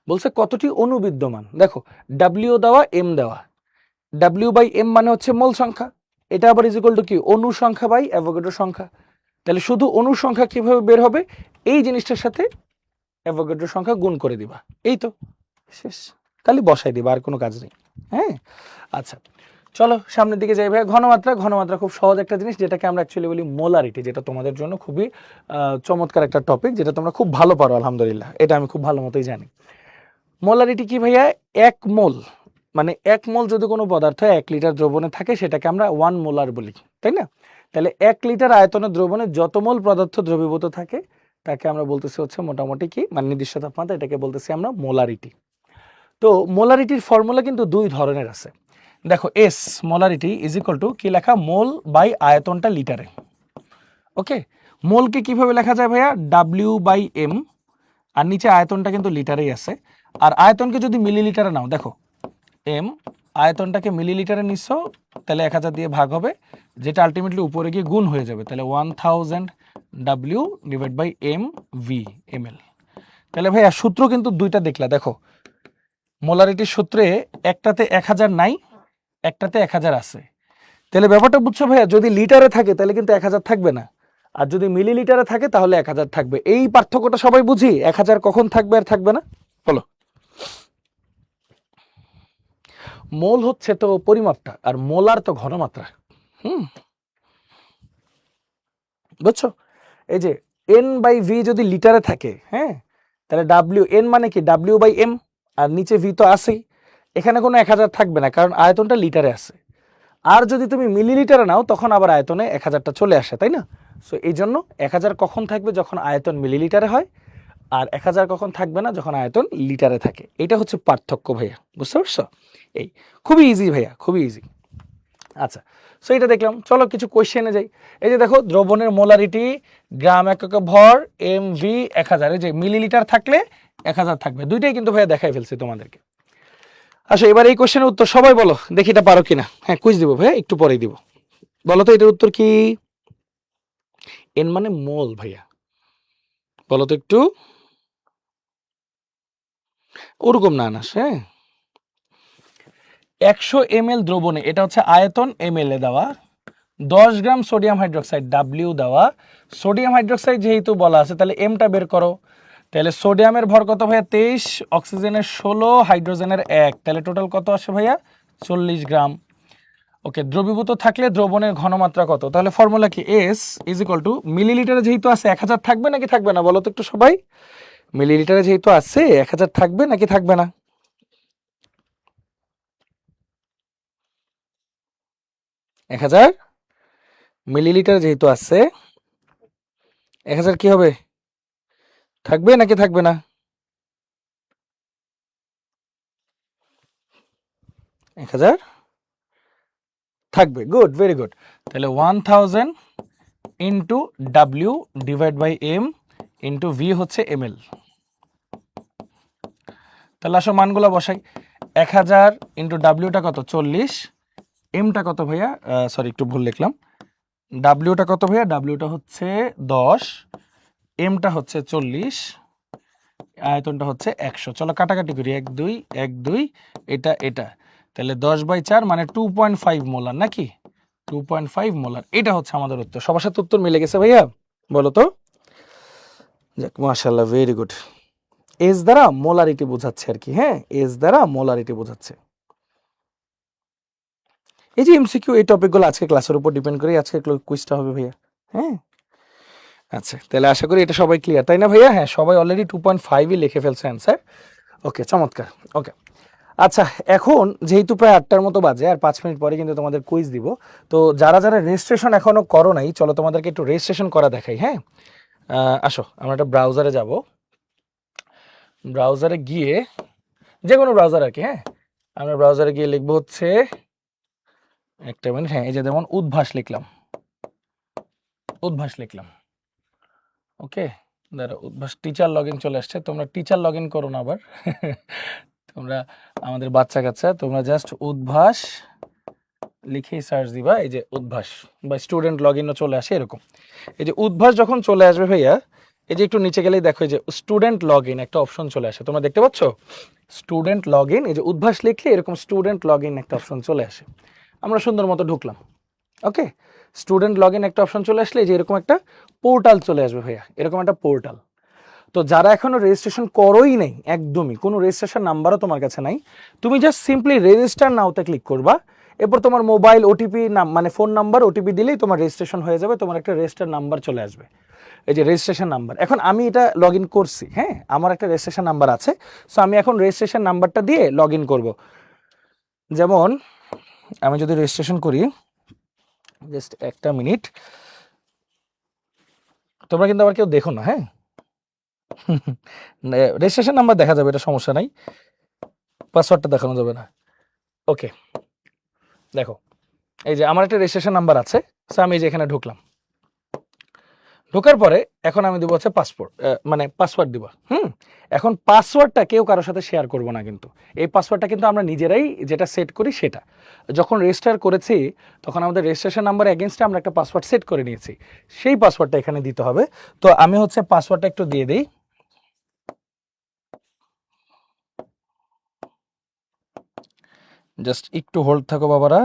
বলছে কতটি অণু বিদ্যমান, দেখো ডাব্লিউ দেওয়া, এম দেওয়া, W/m মানে হচ্ছে মোল সংখ্যা, এটা আবার ইকুয়াল টু কি, অণু সংখ্যা বাই অ্যাভোগাড্রো সংখ্যা। তাহলে শুধু অণু সংখ্যা কিভাবে বের হবে, এই জিনিসটার সাথে অ্যাভোগাড্রো সংখ্যা গুণ করে দিবা, এই তো শেষ, খালি বসাই দিবা, আর কোনো কাজ নেই। হ্যাঁ, আচ্ছা চলো সামনের দিকে যাই ভাই। ঘনমাত্রা, ঘনমাত্রা খুব সহজ একটা জিনিস, যেটাকে আমরা অ্যাকচুয়ালি বলি মোলারিটি, যেটা তোমাদের জন্য খুবই চমৎকার একটা টপিক, যেটা তোমরা খুব ভালো পারো আলহামদুলিল্লাহ, এটা আমি খুব ভালো মতোই জানি। মোলারিটি কি ভাইয়া, 1 মোল, মানে 1 মোল যদি কোনো পদার্থ 1 লিটার দ্রবণে থাকে সেটাকে আমরা 1 মোলার বলি, তাই না? তাহলে 1 লিটার আয়তনের দ্রবণে যত মোল পদার্থ দ্রবীভূত থাকে তাকে আমরা বলতেছি হচ্ছে মোটামুটি কি, মানে নির্দিষ্ট তাপমাত্রা, এটাকে বলতেছি আমরা মোলারিটি। তো মোলারিটির ফর্মুলা কিন্তু 2 ধরনের আছে। দেখো, S molarity is equal to কি লেখা, মোল বাই আয়তনটা লিটারে। ওকে, মোলকে কিভাবে লেখা যায় ভাইয়া, W/m, আর নিচে আয়তনটা কিন্তু লিটারেই আছে, আর আয়তনকে যদি মিলিলিটারে নাও, দেখো এম, আয়তনটাকে মিলিলিটারে নিচ্ছ, তাহলে 1000 দিয়ে ভাগ হবে, যেটা আলটিমেটলি উপরে গিয়ে গুণ হয়ে যাবে, তাহলে 1000 W/m/v ml। তাহলে ভাইয়া সূত্র কিন্তু 2টা দেখলা, দেখো মোলারিটির সূত্রে একটাতে 1000 নাই, একটাতে 1000 আছে। তাহলে ব্যাপারটা বুঝছো ভাইয়া, যদি লিটারে থাকে তাহলে কিন্তু 1000 থাকবে না, আর যদি মিলিলিটারে থাকে তাহলে 1000 থাকবে। এই পার্থক্যটা সবাই বুঝি, 1000 কখন থাকবে আর থাকবে না, বলো। মোল হচ্ছে তো পরিমাপটা, আর মোলার তো ঘনমাত্রা। বুঝছো, এই যে n/v যদি লিটারে থাকে, হ্যাঁ, তাহলে n মানে কি, W/m, আর নিচে v তো আছেই, এখানে কোনো 1000 থাকবে না, কারণ আয়তনটা লিটারে আছে। আর যদি তুমি মিলিলিটারে নাও তখন আবার আয়তনে 1000টা চলে আসে, তাই না? সো এই জন্য 1000 কখন থাকবে, যখন আয়তন মিলিলিটারে হয়, আর 1000 কখন থাকবে না, যখন আয়তন লিটারে থাকে। এটা হচ্ছে পার্থক্য ভাইয়া, বুঝতে পারছো? এই খুবই ইজি ভাইয়া, খুবই ইজি। আচ্ছা, সো এটা দেখলাম। চলো কিছু কোয়েশ্চেনে যাই। এই যে দেখো দ্রবণের মোলারিটি গ্রাম এককে ভর এমভি 1000, এই যে মিলিলিটার থাকলে 1000 থাকবে, দুইটাই কিন্তু ভাইয়া দেখাই ফেলছি তোমাদেরকে। আচ্ছা এবার এই কোয়েশ্চেনের উত্তর সবাই বলো দেখি, এটা পারো কিনা। হ্যাঁ কুইজ দিব ভাইয়া, একটু পরেই দিব। বলো তো এটার উত্তর কি? এন মানে মোল ভাইয়া, বলো তো একটু। ওরকম না না, হ্যাঁ 100 ml দ্রবণে, এটা হচ্ছে আয়তন ml এ দেওয়া, 10 গ্রাম সোডিয়াম হাইড্রোক্সাইড ডাব্লিউ দেওয়া। সোডিয়াম হাইড্রোক্সাইড যেহেতু বলা আছে তাহলে এমটা বের করো। তাহলে সোডিয়ামের ভর কত ভাইয়া 23, অক্সিজেনের 16, হাইড্রোজেনের 1, তাহলে টোটাল কত আসে ভাইয়া 40 গ্রাম। ওকে, দ্রবীভূত থাকলে দ্রবণের ঘনমাত্রা কত? তাহলে ফর্মুলা কি? এস ইজ ইকুয়াল টু, মিলিলিটারে যেহেতু আছে 1000 থাকবে নাকি থাকবে না বলো তো একটু সবাই। মিলিলিটারে যেহেতু আছে 1000 থাকবে নাকি থাকবে না? 1000 মিলিলিটার যেহেতু আছে 1000 কি হবে, থাকবে নাকি থাকবে না? 1000 থাকবে, গুড, ভেরি গুড। তাহলে 1000 ইন্টু ডাব্লিউ divide by m into v হচ্ছে এমএল। তাহলে আসো মানগুলো বসাই। 1000 ইন্টু ডাব্লিউটা কত 40, এমটা কত ভাইয়া, সরি একটু ভুল লিখলাম, ডাব্লিউটা কত ভাইয়া, ডাব্লিউটা হচ্ছে 10, এমটা হচ্ছে 40, আয়তনটা হচ্ছে 100। চলো কাটাকাটি করি, 1 2 1 2, এটা এটা, তাহলে 10/4 মানে 2.5 মোলার নাকি, 2.5 মোলার। এটা হচ্ছে আমাদের উত্তর। সবার সাথে উত্তর মিলে গেছে ভাইয়া, বলো তো। যাক মাশাআল্লাহ, ভেরি গুড। এস দ্বারা মোলারিটি বোঝাচ্ছে আর কি, হ্যাঁ এস দ্বারা মোলারিটি বোঝাচ্ছে। এই যে এমসিকিউ, এই টপিকগুলো আজকে ক্লাসের উপর ডিপেন্ড করে আজকে কুইজটা হবে ভাইয়া। হ্যাঁ আচ্ছা, তাহলে আশা করি এটা সবাই ক্লিয়ার, তাই না ভাইয়া? হ্যাঁ সবাই অলরেডি 2.5ই লিখে ফেলছে অ্যান্সার। ওকে চমৎকার। ওকে আচ্ছা, এখন যেহেতু প্রায় 8টার মতো বাজে, আর 5 মিনিট পরে কিন্তু তোমাদের কুইজ দিব। তো যারা যারা রেজিস্ট্রেশন এখনো করো নাই, চলো তোমাদেরকে একটু রেজিস্ট্রেশন করা দেখাই। হ্যাঁ আসো আমরা একটা ব্রাউজারে যাব, ব্রাউজারে গিয়ে যে কোনো ব্রাউজার আর কি, হ্যাঁ আমরা ব্রাউজারে গিয়ে লিখবো হচ্ছে, একটা মিনিট, হ্যাঁ এই যে যেমন উদ্ভাস লিখলাম, উদ্ভাস লিখলাম। ওকে দাঁড়া, উদ্ভাস টিচার লগ ইন চলে আসছে, তোমরা টিচার লগ ইন করো না আবার তোমরা আমাদের বাচ্চা কাচ্চা, তোমরা জাস্ট উদ্ভাস লিখেই সার্চ দিবা, এই যে উদ্ভাস বা স্টুডেন্ট লগ ইনও চলে আসে এরকম। এই যে উদ্ভাস যখন চলে আসবে ভাইয়া, এই যে একটু নিচে গেলেই দেখো এই যে স্টুডেন্ট লগ ইন একটা অপশন চলে আসে, তোমরা দেখতে পাচ্ছ স্টুডেন্ট লগ ইন। এই যে উদ্ভাস লিখলে এরকম স্টুডেন্ট লগ ইন একটা অপশন চলে আসে, আমরা সুন্দর মতো ঢুকলাম। ওকে, স্টুডেন্ট লগ ইন একটা অপশন চলে আসলে যে এরকম একটা পোর্টাল চলে আসবে ভাইয়া, এরকম একটা পোর্টাল। তো যারা এখনো রেজিস্ট্রেশন করোই নাই, একদমই কোনো রেজিস্ট্রেশন নাম্বারও তোমার কাছে নাই, তুমি জাস্ট সিম্পলি রেজিস্টার নাওতে ক্লিক করবা, এরপর তোমার মোবাইল ওটিপি নাম মানে ফোন নাম্বার ওটিপি দিলেই তোমার রেজিস্ট্রেশন হয়ে যাবে, তোমার একটা রেজিস্টার নাম্বার চলে আসবে, এই যে রেজিস্ট্রেশন নাম্বার। এখন আমি এটা লগ ইন করছি, হ্যাঁ আমার একটা রেজিস্ট্রেশন নাম্বার আছে, সো আমি এখন রেজিস্ট্রেশন নাম্বারটা দিয়ে লগ ইন করবো। যেমন আমি যদি রেজিস্ট্রেশন করি, জাস্ট একটা মিনিট, তোমরা কিন্তু আবার কেউ দেখো না, হ্যাঁ রেজিস্ট্রেশন নাম্বার দেখা যাবে, এটা সমস্যা নাই, পাসওয়ার্ডটা দেখানো যাবে না। ওকে দেখো, এই যে আমার একটা রেজিস্ট্রেশন নাম্বার আছে, সো আমি এই যে এখানে ঢুকলাম, ঢোকার পরে এখন আমি দেবো হচ্ছে পাসপোর্ট, মানে পাসওয়ার্ড দিব। এখন পাসওয়ার্ডটা কেউ কারোর সাথে শেয়ার করব না কিন্তু, এই পাসওয়ার্ডটা কিন্তু আমরা নিজেরাই যেটা সেট করি সেটা। যখন রেজিস্টার করেছি তখন আমাদের রেজিস্ট্রেশন নাম্বার এগেনস্টে আমরা একটা পাসওয়ার্ড সেট করে নিয়েছি, সেই পাসওয়ার্ডটা এখানে দিতে হবে। তো আমি হচ্ছে পাসওয়ার্ডটা একটু দিয়ে দিই, জাস্ট একটু হোল্ড থাকো বাবারা,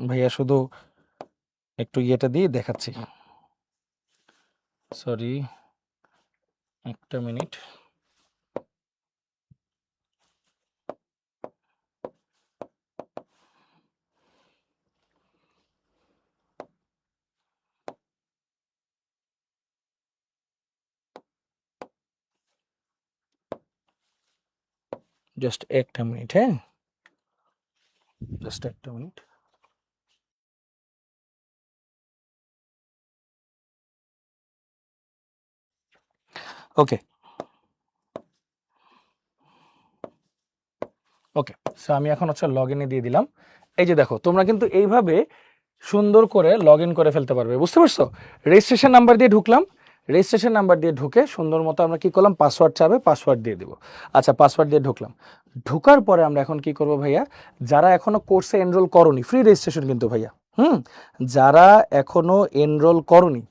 ভাইয়া শুধু একটু ইয়েটা দিয়ে দেখাচ্ছি, সরি একটা মিনিট। জাস্ট একটা মিনিট, হ্যাঁ জাস্ট একটা মিনিট। ওকে ওকে, সো আমি এখন হচ্ছে লগ ইনে দিয়ে দিলাম। এই যে দেখো তোমরা কিন্তু এইভাবে সুন্দর করে লগ ইন করে ফেলতে পারবে। বুঝতে পারছো? রেজিস্ট্রেশন নাম্বার দিয়ে ঢুকলাম, রেজিস্ট্রেশন নাম্বার দিয়ে ঢুকে সুন্দর মতো আমরা কি করলাম, পাসওয়ার্ড চাবে, পাসওয়ার্ড দিয়ে দিব। আচ্ছা, পাসওয়ার্ড দিয়ে ঢুকলাম। ঢুকার পরে আমরা এখন কি করব ভাইয়া, যারা এখনো কোর্সে এনরোল করনি, ফ্রি রেজিস্ট্রেশন কিন্তু ভাইয়া, যারা এখনো এনরোল করনি,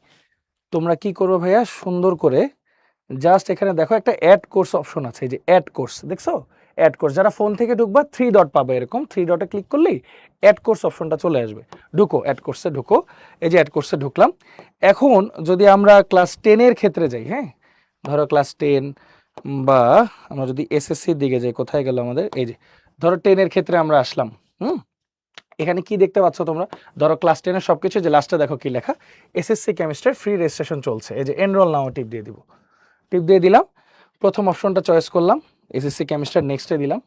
তোমরা কি করবে ভাইয়া, সুন্দর করে জাস্ট এখানে দেখো একটা অ্যাড কোর্স অপশন আছে, এই যে অ্যাড কোর্স দেখছো, অ্যাড কোর্স, যারা ফোন থেকে ঢুকবা 3 ডট পাবে, এরকম 3 ডটে ক্লিক করলেই অ্যাড কোর্স অপশনটা চলে আসবে। ঢুকো অ্যাড কোর্সে, ঢুকো। এই যে অ্যাড কোর্সে ঢুকলাম। এখন যদি আমরা ক্লাস 10-এর ক্ষেত্রে যাই, হ্যাঁ, ধরো ক্লাস 10 বা আমরা যদি এসএসসির দিকে যাই, কোথায় গেল আমাদের, এই যে ধরো 10-এর ক্ষেত্রে আমরা আসলাম। এখানে কি দেখতে পাচ্ছ তোমরা, ধরো ক্লাস 10-এর সবকিছু, যে লাস্টে দেখো কি লেখা, এসএসসি কেমিস্ট্রির ফ্রি রেজিস্ট্রেশন চলছে। এই যে এনরোল নাও টিপ দিয়ে দিব, টিপ দিয়ে দিলাম। প্রথম অপশনটা চয়েস করলাম, এসএসসি কেমিস্ট্রি, নেক্সটে দিলাম।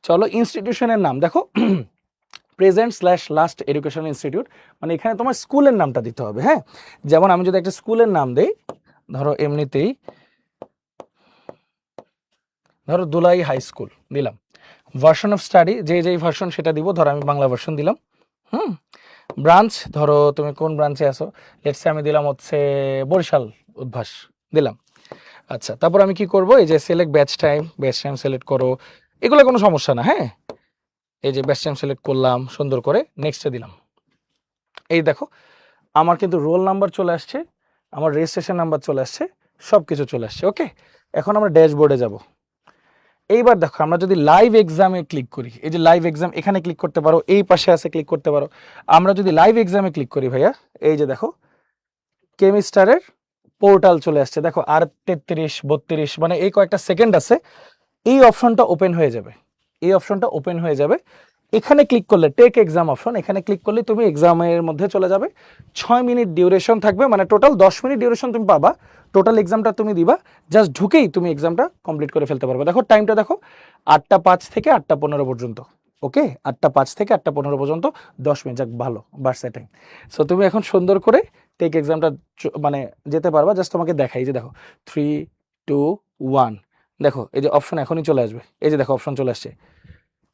চলো ইনস্টিটিউশনের নাম দেখো, present slash last educational institute, মানে এখানে তোমার স্কুলের নামটা দিতে হবে। হ্যাঁ, যেমন আমি যদি একটা স্কুলের নাম দেই, ধরো এমনিতেই ধরো দুলাই হাই স্কুল দিলাম। ভার্সন অফ স্টাডি, যেই ভার্সন সেটা দিব, ধরো আমি বাংলা ভার্সন দিলাম। ব্রাঞ্চ, ধরো তুমি কোন ব্রাঞ্চে আসো, লেটসে আমি দিলাম হচ্ছে বরিশাল উদ্ভাস দিলাম। আচ্ছা, তারপর আমি কি করব, এই যে সিলেক্ট ব্যাচ টাইম সিলেক্ট করো, এগুলো কোনো সমস্যা না। হ্যাঁ, এই যে ব্যাচ টাইম সিলেক্ট করলাম, সুন্দর করে নেক্সটে দিলাম। এই দেখো আমার কিন্তু রোল নাম্বার চলে আসছে, আমার রেজিস্ট্রেশন নাম্বার চলে আসছে, সব কিছু চলে আসছে। ওকে, এখন আমরা ড্যাশবোর্ডে যাব। এইবার দেখো আমরা যদি লাইভ এক্সামে ক্লিক করি, এই যে লাইভ এক্সাম, এখানে ক্লিক করতে পারো, এই পাশে আছে ক্লিক করতে পারো। আমরা যদি লাইভ এক্সামে ক্লিক করি ভাইয়া, এই যে দেখো কেমিস্টারের পোর্টাল চলে আসছে। দেখো আর 33 32 মানে এই কয়েকটা সেকেন্ড আছে, এই অপশনটা ওপেন হয়ে যাবে, এই অপশনটা ওপেন হয়ে যাবে। এখানে ক্লিক করলে টেক এক্সাম অপশন, এখানে ক্লিক করলে তুমি এক্সামের মধ্যে চলে যাবে। 6 মিনিট ডিউরেশন থাকবে, মানে টোটাল 10 মিনিট ডিউরেশন তুমি পাবা। টোটাল এক্সামটা তুমি দিবা, জাস্ট ঢুকেই তুমি এক্সামটা কমপ্লিট করে ফেলতে পারবে। দেখো টাইমটা দেখো, 8টা 5 থেকে 8টা 15 পর্যন্ত। ওকে, 8টা 5 থেকে 8টা 15 পর্যন্ত 10 মিনিট, যাক ভালো বার্সা টাইম। সো তুমি এখন সুন্দর করে টেক এক্সামটা মানে যেতে পারবা। জাস্ট তোমাকে দেখাই, যে দেখো 3 2 1, দেখো এই যে অপশন এখনই চলে আসবে। এই যে দেখো অপশন চলে আসছে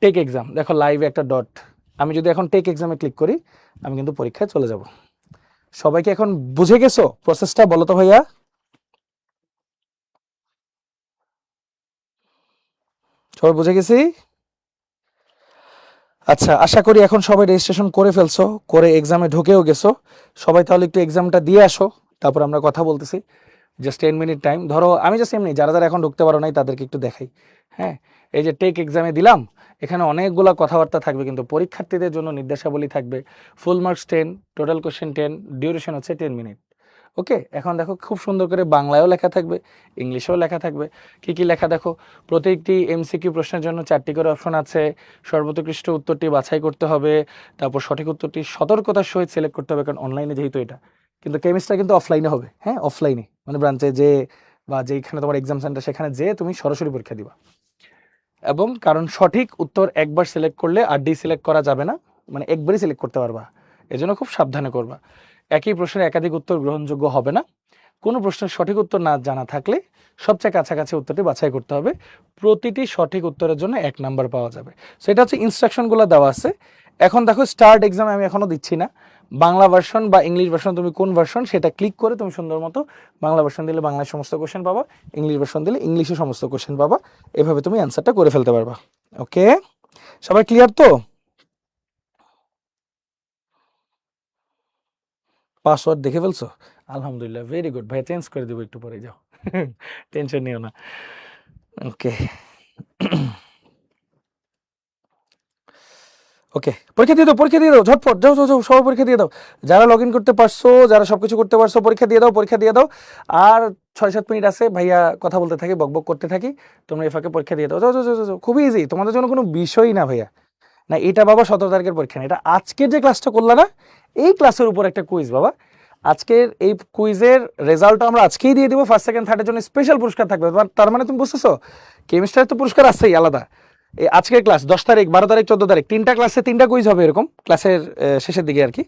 টেক এক্সাম, দেখো লাইভে একটা ডট। আমি যদি এখন টেক এক্সামে ক্লিক করি, আমি কিন্তু পরীক্ষায় চলে যাব। সবাইকে এখন বুঝে গেছো প্রসেসটা, বলো তো ভাইয়া? সবাই বুঝে গেছি? আচ্ছা, আশা করি এখন সবাই রেজিস্ট্রেশন করে ফেলছো, করে এক্সামে ঢুকেও গেছো। সবাই তাহলে একটু এক্সামটা দিয়ে আসো, তারপর আমরা কথা বলতেছি। Just 10 minute time. ধরো আমি জাস্ট এমনি, যারা যারা এখন ঢুকতে পারো নাই তাদেরকে একটু দেখাই। হ্যাঁ, এই যে টেক এক্সামে দিলাম, এখানে অনেকগুলো কথাবার্তা থাকবে, কিন্তু পরীক্ষার্থীদের জন্য নির্দেশাবলী থাকবে। Full marks 10, total question 10, duration হচ্ছে 10 মিনিট। ওকে, এখন দেখো খুব সুন্দর করে বাংলায়ও লেখা থাকবে, ইংলিশেও লেখা থাকবে। কি কি লেখা দেখো, প্রত্যেকটি এমসিকিউ প্রশ্নের জন্য 4টি করে অপশন আছে। সর্বোৎকৃষ্ট উত্তরটি বাছাই করতে হবে, তারপর সঠিক উত্তরটি সতর্কতার সহিত সিলেক্ট করতে হবে, কারণ অনলাইনে যেহেতু এটা, কিন্তু কেমিস্ট্রি কিন্তু অফলাইনে হবে। হ্যাঁ, অফলাইনে মানে ব্রাঞ্চে যে বা যেখানে তোমার এক্সাম সেন্টার, সেখানে যে তুমি সরাসরি পরীক্ষা দিবা। এবং কারণ সঠিক উত্তর একবার সিলেক্ট করলে আর সিলেক্ট করা যাবে না, মানে একবারই সিলেক্ট করতে পারবা, এজন্য খুব সাবধানে করবা। একই প্রশ্নের একাধিক উত্তর গ্রহণযোগ্য হবে না। কোনো প্রশ্নের সঠিক উত্তর না জানা থাকলে সবচেয়ে কাছাকাছি উত্তরটি বাছাই করতে হবে। প্রতিটি সঠিক উত্তরের জন্য 1 নাম্বার পাওয়া যাবে। সেটা হচ্ছে ইনস্ট্রাকশনগুলো দেওয়া আছে। এখন দেখো স্টার্ট এক্সাম আমি এখনো দিচ্ছি না। বাংলা ভার্সন বা ইংলিশ ভার্সন, তুমি কোন ভার্সন সেটা ক্লিক করে তুমি সুন্দর মতো বাংলা ভার্সন দিলে বাংলায় সমস্ত কোশ্চেন পাবা, ইংলিশ ভার্সন দিলে ইংলিশে সমস্ত কোশ্চেন পাবা। এভাবে তুমি অ্যান্সারটা করে ফেলতে পারবা। ওকে, সবাই ক্লিয়ার তো? পাসওয়ার্ড দেখে ফেলছো? আলহামদুলিল্লাহ, ভেরি গুড ভাই, চেঞ্জ করে দেবো একটু পরে, যাও টেনশন নিও না। ওকে ওকে, পরীক্ষা দিয়ে দাও, পরীক্ষা দিয়ে দাও, ঝটপট যাও যাও যাও, সবাই পরীক্ষা দিয়ে দাও। যারা লগ ইন করতে পারছো, যারা সবকিছু করতে পারছো, পরীক্ষা দিয়ে দাও, পরীক্ষা দিয়ে দাও। আর 6-7 মিনিট আছে, ভাইয়া কথা বলতে থাকি, বকবক করতে থাকি, তোমরা এই ফাঁকে পরীক্ষা দিয়ে দাও। যাও যাও যাও যাও, খুবই ইজি, তোমাদের জন্য কোনো বিষয়ই না ভাইয়া। না এটা বাবা 17 তারিখের পরীক্ষা না, এটা আজকের যে ক্লাসটা করলা না, এই ক্লাসের উপর একটা কুইজ বাবা। আজকের এই কুইজের রেজাল্টটা আমরা আজকেই দিয়ে দিব। ফার্স্ট সেকেন্ড থার্ডের জন্য স্পেশাল পুরস্কার থাকবে। তার মানে তুমি বুঝতেছো, কেমিস্ট্রির তো পুরস্কার আছেই আলাদা। এই আজকের ক্লাস 10 তারিখ, 12 তারিখ, 14 তারিখ, 3টা ক্লাসে 3টা কুইজ হবে, এরকম ক্লাসের শেষের দিকে আর কি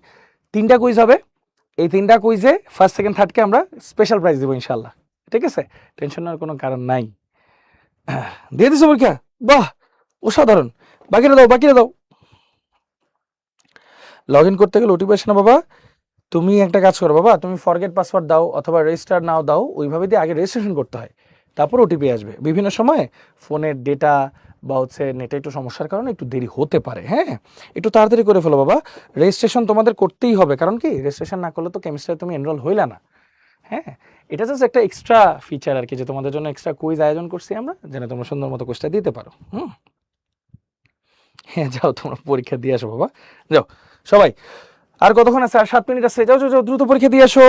3টা কুইজ হবে। এই 3টা কুইজে ফার্স্ট সেকেন্ড থার্ডকে আমরা স্পেশাল প্রাইজ দিব ইনশাল্লাহ। ঠিক আছে, টেনশন নেওয়ার কোনো কারণ নাই। দিয়ে দিছো পরীক্ষা? বাহ, অসাধারণ। বাকিটা দাও, বাকিটা দাও। লগ ইন করতে গেলে ওটিপি আসে না বাবা, তুমি একটা কাজ করো বাবা, তুমি ফরগেট পাসওয়ার্ড দাও অথবা রেজিস্টার নাও দাও, ওইভাবে দিয়ে আগে রেজিস্ট্রেশন করতে হয়, তারপর ওটিপি আসবে। বিভিন্ন সময় ফোনের ডেটা বা হচ্ছে নেটে একটু সমস্যার কারণে একটু দেরি হতে পারে, হ্যাঁ একটু তাড়াতাড়ি করে ফেলো বাবা। রেজিস্ট্রেশন তোমাদের করতেই হবে, কারণ কি রেজিস্ট্রেশন না করলে তো কেমিস্ট্রিতে তুমি এনরোল হইলে না। হ্যাঁ, এটা জাস্ট একটা এক্সট্রা ফিচার আর কি, যে তোমাদের জন্য এক্সট্রা কুইজ আয়োজন করছি আমরা, যেন তোমরা সুন্দর মতো কোর্সটা দিতে পারো। হ্যাঁ যাও তোমরা পরীক্ষা দিয়ে আসো বাবা, যাও সবাই। আর কতক্ষণ আছে? আর 7 মিনিট আছে, যাও যাও যাও, দ্রুত পরীক্ষা দিয়ে আসো,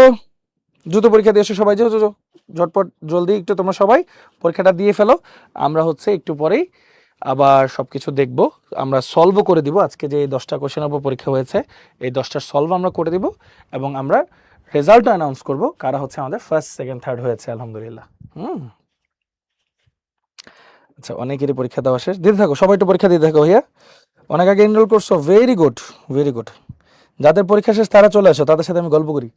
দ্রুত পরীক্ষা দিয়ে আসো সবাই, যাও যাও যাও, ঝটপট জলদি একটু তোমরা সবাই পরীক্ষাটা দিয়ে ফেলো। আমরা হচ্ছে একটু পরেই আবার সব কিছু দেখবো, আমরা সলভও করে দিব। আজকে যে 10টা কোশ্চেনের উপর পরীক্ষা হয়েছে, এই 10টার সলভ আমরা করে দিব, এবং আমরা রেজাল্টও অ্যানাউন্স করব, কারা হচ্ছে আমাদের ফার্স্ট সেকেন্ড থার্ড হয়েছে আলহামদুলিল্লাহ। আচ্ছা, অনেকেরই পরীক্ষা দেওয়া শেষ, দিতে থাকো সবাই, একটু পরীক্ষা দিতে থাকো ভাইয়া, অনেক আগে এনরোল করছো, ভেরি গুড ভেরি গুড। যাদের পরীক্ষা শেষ তারা চলে আসো, তাদের সাথে আমি গল্প করি,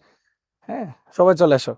হ্যাঁ সবাই চলে আসো।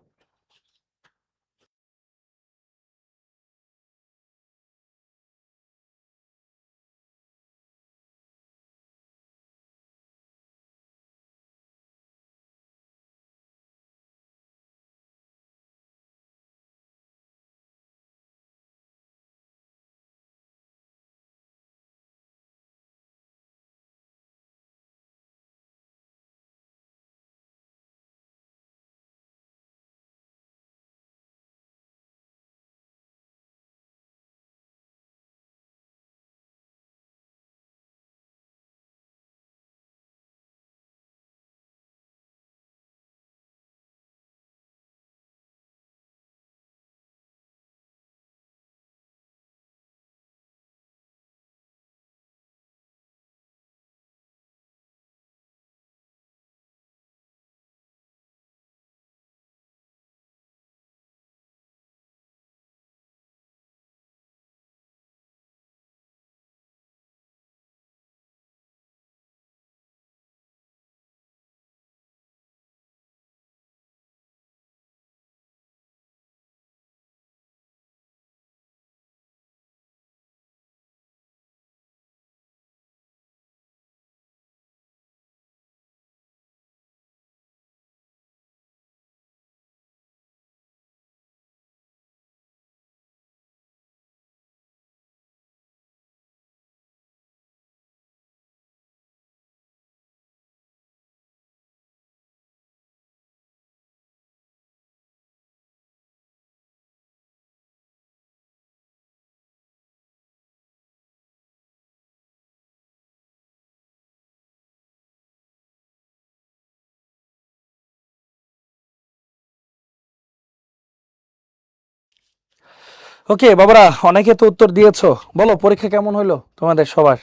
ওকে বাবারা, অনেকে তো উত্তর দিয়েছো, বলো পরীক্ষা কেমন হলো তোমাদের সবার?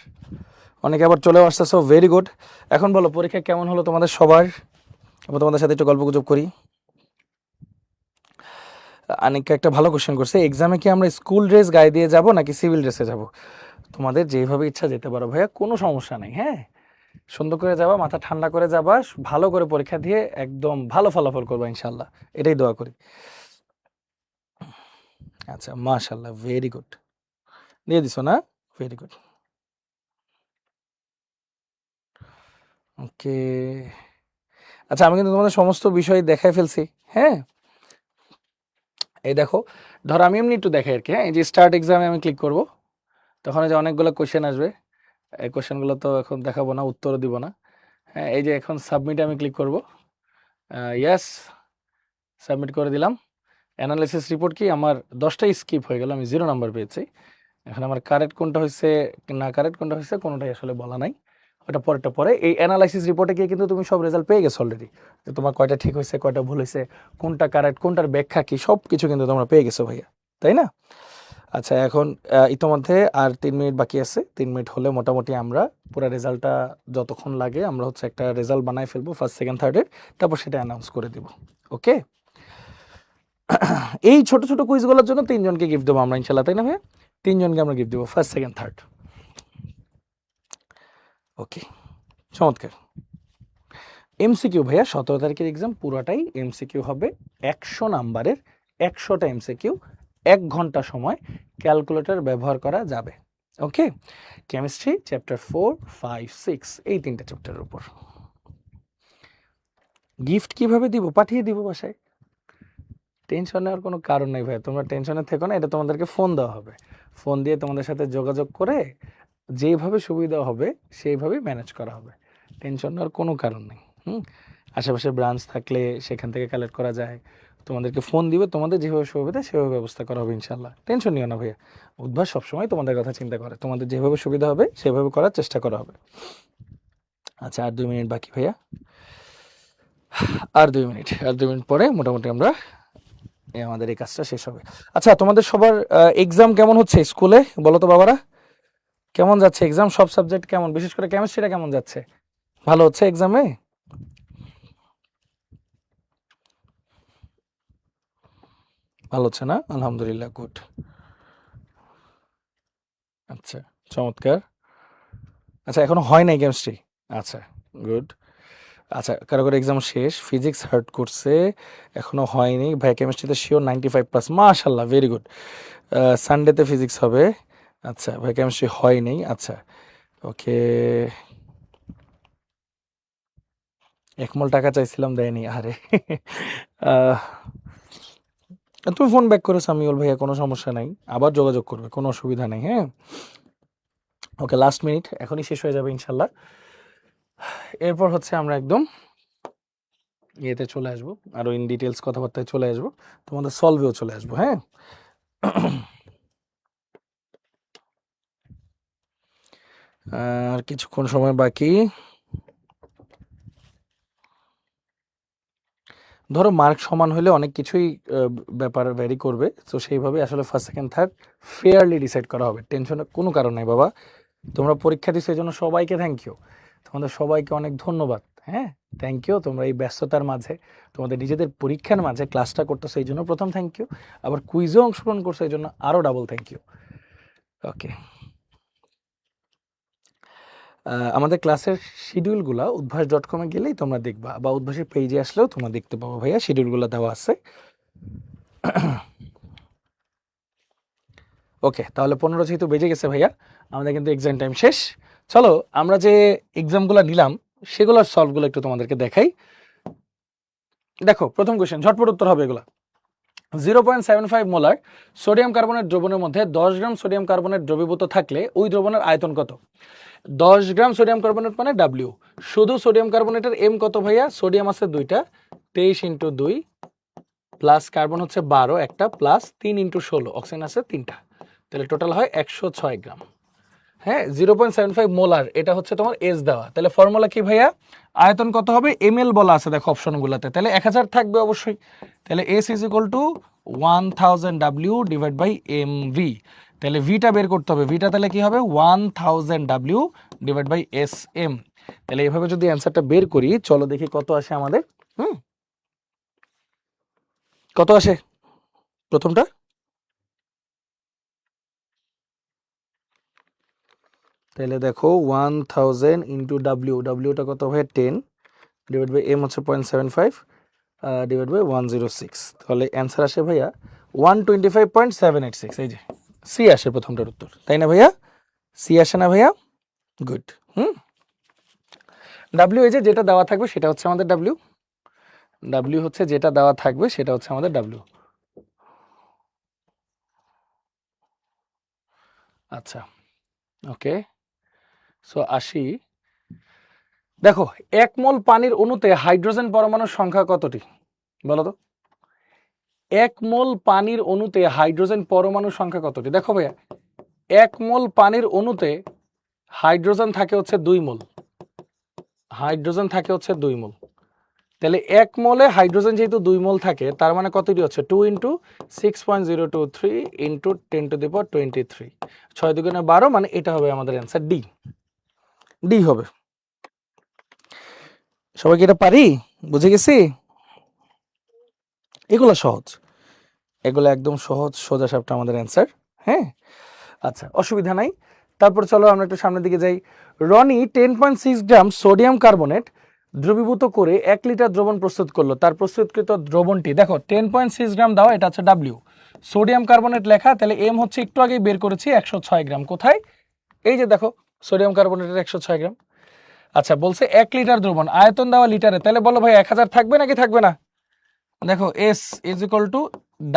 অনেকে আবার চলেও আসতেছো, ভেরি গুড। এখন বলো পরীক্ষা কেমন হলো তোমাদের সবার, আমি তোমাদের সাথে একটু গল্প গুজব করি। অনেকে একটা ভালো কোশ্চেন করছে, এক্সামে কি আমরা স্কুল ড্রেস গায়ে দিয়ে যাব নাকি সিভিল ড্রেসে যাব? তোমাদের যেভাবে ইচ্ছা যেতে পারো ভাইয়া, কোনো সমস্যা নেই, হ্যাঁ সুন্দর করে যাবা, মাথা ঠান্ডা করে যাবা, ভালো করে পরীক্ষা দিয়ে একদম ভালো ফলাফল করবা ইনশাল্লাহ, এটাই দোয়া করি। আচ্ছা মাশাল্লাহ, ভেরি গুড, দিয়ে দিছো না, ভেরি গুড। ওকে, আচ্ছা আমি কিন্তু তোমাদের সমস্ত বিষয় দেখাই ফেলছি, হ্যাঁ এই দেখো, ধরো আমি এমনি একটু দেখাই আর কি, হ্যাঁ এই যে স্টার্ট এক্সামে আমি ক্লিক করব, তখন এই যে অনেকগুলো কোশ্চেন আসবে, এই কোশ্চেনগুলো তো এখন দেখাবো না, উত্তরও দিব না। হ্যাঁ এই যে এখন সাবমিটে আমি ক্লিক করব, ইয়েস সাবমিট করে দিলাম। অ্যানালাইসিস রিপোর্ট কি আমার 10টাই স্কিপ হয়ে গেল, আমি 0 নাম্বার পেয়েছি। এখন আমার কারেক্ট কোনটা হয়েছে না কারেক্ট কোনটা হয়েছে কোনোটাই আসলে বলা নাই, ওটা পরেরটা পরে। এই অ্যানালাইসিস রিপোর্টে গিয়ে কিন্তু তুমি সব রেজাল্ট পেয়ে গেছো অলরেডি, যে তোমার কয়টা ঠিক হয়েছে কয়টা ভুল হয়েছে, কোনটা কারেক্ট কোনটার ব্যাখ্যা কি, সব কিছু কিন্তু তোমরা পেয়ে গেছো ভাইয়া, তাই না? আচ্ছা এখন ইতোমধ্যে আর 3 মিনিট বাকি আছে, 3 মিনিট হলে মোটামুটি আমরা পুরো রেজাল্টটা, যতক্ষণ লাগে আমরা হচ্ছে একটা রেজাল্ট বানাই ফেলবো ফার্স্ট সেকেন্ড থার্ডের, তারপর সেটা অ্যানাউন্স করে দিব। ওকে, এই ছোট ছোট কুইজগুলোর জন্য 3 জনকে গিফট দেবো আমরা ইনশাল্লাহ, তাই না ভাইয়া? 3 জনকে আমরা গিফট দেবো ফার্স্ট সেকেন্ড থার্ড। ওকে, চমৎকার। এমসিকিউ ভাইয়া, 17 তারিখের এক্সাম পুরোটাই এমসিকিউ হবে, 100 নাম্বারের, 100টা এমসিকিউ, 1 ঘন্টা সময় ক্যালকুলেটর ব্যবহার করা যাবে। ওকে, কেমিস্ট্রি চ্যাপ্টার 4, 5, 6 এই 3টে চ্যাপ্টারের উপর। গিফট কিভাবে দিব? পাঠিয়ে দিব বাসায়। টেনশন নেওয়ার কোনো কারণ নেই ভাই, তোমরা টেনশনে থেকো না। এটা তোমাদেরকে ফোন দেওয়া হবে, ফোন দিয়ে তোমাদের সাথে যোগাযোগ করে যেইভাবে সুবিধা হবে সেইভাবেই ম্যানেজ করা হবে। টেনশন নেওয়ার কোনো কারণ নেই। আশেপাশে ব্রাঞ্চ থাকলে সেখান থেকে কালেক্ট করা যায়। তোমাদেরকে ফোন দিবে, তোমাদের যেভাবে সুবিধা সেভাবে ব্যবস্থা করা হবে ইনশাল্লাহ। টেনশন নিও না ভাইয়া, উদ্ভাস সবসময় তোমাদের কথা চিন্তা করে, তোমাদের যেভাবে সুবিধা হবে সেভাবে করার চেষ্টা করা হবে। আচ্ছা, আর 2 মিনিট বাকি ভাইয়া, আর 2 মিনিট, আর 2 মিনিট পরে মোটামুটি আমরা আমাদের এই কাজটা শেষ হবে। আচ্ছা, তোমাদের সবার এক্সাম কেমন হচ্ছে স্কুলে বলো তো বাবারা? কেমন যাচ্ছে এক্সাম? সব সাবজেক্ট কেমন, বিশেষ করে কেমিস্ট্রিটা কেমন যাচ্ছে? ভালো হচ্ছে এক্সামে? ভালো হচ্ছে না? আলহামদুলিল্লাহ, গুড। আচ্ছা, চমৎকার। আচ্ছা, এখনো হয় নাই কেমিস্ট্রি? আচ্ছা, গুড। আচ্ছা, কারো কারো এক্সাম শেষ, ফিজিক্স হার্ড করছে, এখনো হয়নি ভাই। কেমিস্ট্রিতে শিওর 95+, মাশাল্লাহ, ভেরি গুড। সানডেতে ফিজিক্স হবে। আচ্ছা ভাই, কেমিস্ট্রি হয়নি। আচ্ছা, ওকে। একমল টাকা চাইছিলাম, দেয়নি, আরে। আহ, তুমি ফোন ব্যাক করো সামিউল ভাইয়া, কোনো সমস্যা নাই, আবার যোগাযোগ করবে, কোনো অসুবিধা নেই। হ্যাঁ, ওকে, লাস্ট মিনিট, এখনই শেষ হয়ে যাবে ইনশাল্লাহ। এরপর হচ্ছে আমরা একদম ইয়েতে চলে আসবো, আরো ইন ডিটেলস কথাবার্তায় চলে আসবো, তোমাদের সলভেও চলে আসবো। হ্যাঁ, আর কিছুক্ষণ সময় বাকি। ধরো মার্ক সমান হলে অনেক কিছুই ব্যাপার ভ্যারি করবে, তো সেইভাবে আসলে first second third fairly decide করা হবে। টেনশনের কোনো কারণ নাই বাবা, তোমরা পরীক্ষা দিচ্ছ এই জন্য সবাইকে থ্যাংক ইউ, তোমাদের সবাইকে অনেক ধন্যবাদ। হ্যাঁ, থ্যাংক ইউ। তোমরা এই ব্যস্ততার মাঝে, তোমাদের নিজেদের পরীক্ষার মাঝে ক্লাসটা করতেছো এই জন্য প্রথম থ্যাংক ইউ, আবার কুইজেও অংশগ্রহণ করছো এই জন্য আরও ডাবল থ্যাংক ইউ। ওকে, আমাদের ক্লাসের শিডিউলগুলো উদ্ভাস.com এ গেলেই তোমরা দেখবা, বা উদ্ভাসের পেজে আসলেও তোমরা দেখতে পাবো ভাইয়া, শিডিউলগুলো দেওয়া আছে। ওকে, তাহলে 15 যেহেতু বেজে গেছে ভাইয়া, আমাদের কিন্তু এক্সাম টাইম শেষ। চলো আমরা যে এক্সামগুলো নিলাম সেগুলোর সলভগুলো একটু তোমাদেরকে দেখাই। দেখো, প্রথম কোয়েশ্চেন, ঝটপট উত্তর হবে এগুলো। 0.75 মোলার সোডিয়াম কার্বনেট দ্রবণের মধ্যে 10 গ্রাম সোডিয়াম কার্বনেট দ্রবীভূত থাকলে ওই দ্রবণের আয়তন কত? 10 গ্রাম সোডিয়াম কার্বনেট মানে ডাব্লিউ। শুধু সোডিয়াম কার্বনেটের এম কত ভাইয়া? সোডিয়াম আছে 2টা, 23 × 2 প্লাস কার্বন হচ্ছে 12 একটা, প্লাস 3 × 16 অক্সিজেন আছে 3টা, তাহলে টোটাল হয় 106 গ্রাম। হ্যাঁ, 0.75 মোলার, এটা হচ্ছে তোমার এস দেওয়া, তাহলে ফর্মুলা কি ভাইয়া? আয়তন কত হবে? এমএল বলা আছে দেখো অপশনগুলোতে, তাহলে 1000 থাকবে অবশ্যই, তাহলে S is equal to 1000 W divide by M V, তাহলে ভিটা বের করতে হবে, ভিটা তাহলে কি হবে? 1000 W divide by S M. তাহলে এইভাবে যদি অ্যান্সারটা বের করি, চলো দেখি কত আসে আমাদের। কত আসে প্রথমটা? তাহলে দেখো 1000 ইন্টু ডাব্লিউ, ডাব্লিউটা কত ভাই? 10 ডিভাইড বাই এম হচ্ছে 0.75 ডিভাইড বাই 106, তাহলে অ্যান্সার আসে ভাইয়া 125.786। এই যে সি আসে প্রথমটার উত্তর, তাই না ভাইয়া? সি আসে না ভাইয়া? গুড। ডাব্লিউ এই যে যেটা দেওয়া থাকবে সেটা হচ্ছে আমাদের ডাব্লিউ, ডাব্লিউ হচ্ছে যেটা দেওয়া থাকবে সেটা হচ্ছে আমাদের ডাব্লিউ। আচ্ছা, ওকে, সো আসি। দেখো, 1 মোল পানির অণুতে হাইড্রোজেন পরমাণুর সংখ্যা কতটি বলো তো? 1 মোল পানির অণুতে হাইড্রোজেন পরমাণুর সংখ্যা কতটি? দেখো ভাইয়া, 1 মোল পানির অণুতে হাইড্রোজেন থাকে হচ্ছে 2 মোল, হাইড্রোজেন থাকে হচ্ছে 2 মোল, তাহলে 1 মোলে হাইড্রোজেন যেহেতু 2 মোল থাকে, তার মানে কতটি হচ্ছে? 2 × 6.023 × 10⁻23, 6 দুগুণে 12, মানে এটা হবে আমাদের অ্যান্সার ডি, ডি হবে। সবাইকে এটা পারি, বুঝে গেছি? এগুলো সহজ, এগুলো একদম সহজ সোজা সাপটা আমাদের অ্যান্সার। হ্যাঁ, আচ্ছা, অসুবিধা নাই। তারপর চলো আমরা একটু সামনের দিকে যাই। রনি 10.6 গ্রাম সোডিয়াম কার্বনেট দ্রবীভূত করে 1 লিটার দ্রবণ প্রস্তুত করলো, তার প্রস্তুতকৃত দ্রবণটি, দেখো 10.6 গ্রাম দাও, এটা হচ্ছে ডাব্লিউ, সোডিয়াম কার্বনেট লেখা, তাহলে এম হচ্ছে একটু আগেই বের করেছি 106 গ্রাম। কোথায়? এই যে দেখো, সোডিয়াম কার্বনেটের 106 গ্রাম। আচ্ছা বলছে 1 লিটার দ্রবণ, আয়তন দেওয়া লিটারে, তাহলে বলো ভাই 1000 থাকবে নাকি থাকবে না? দেখো S is equal to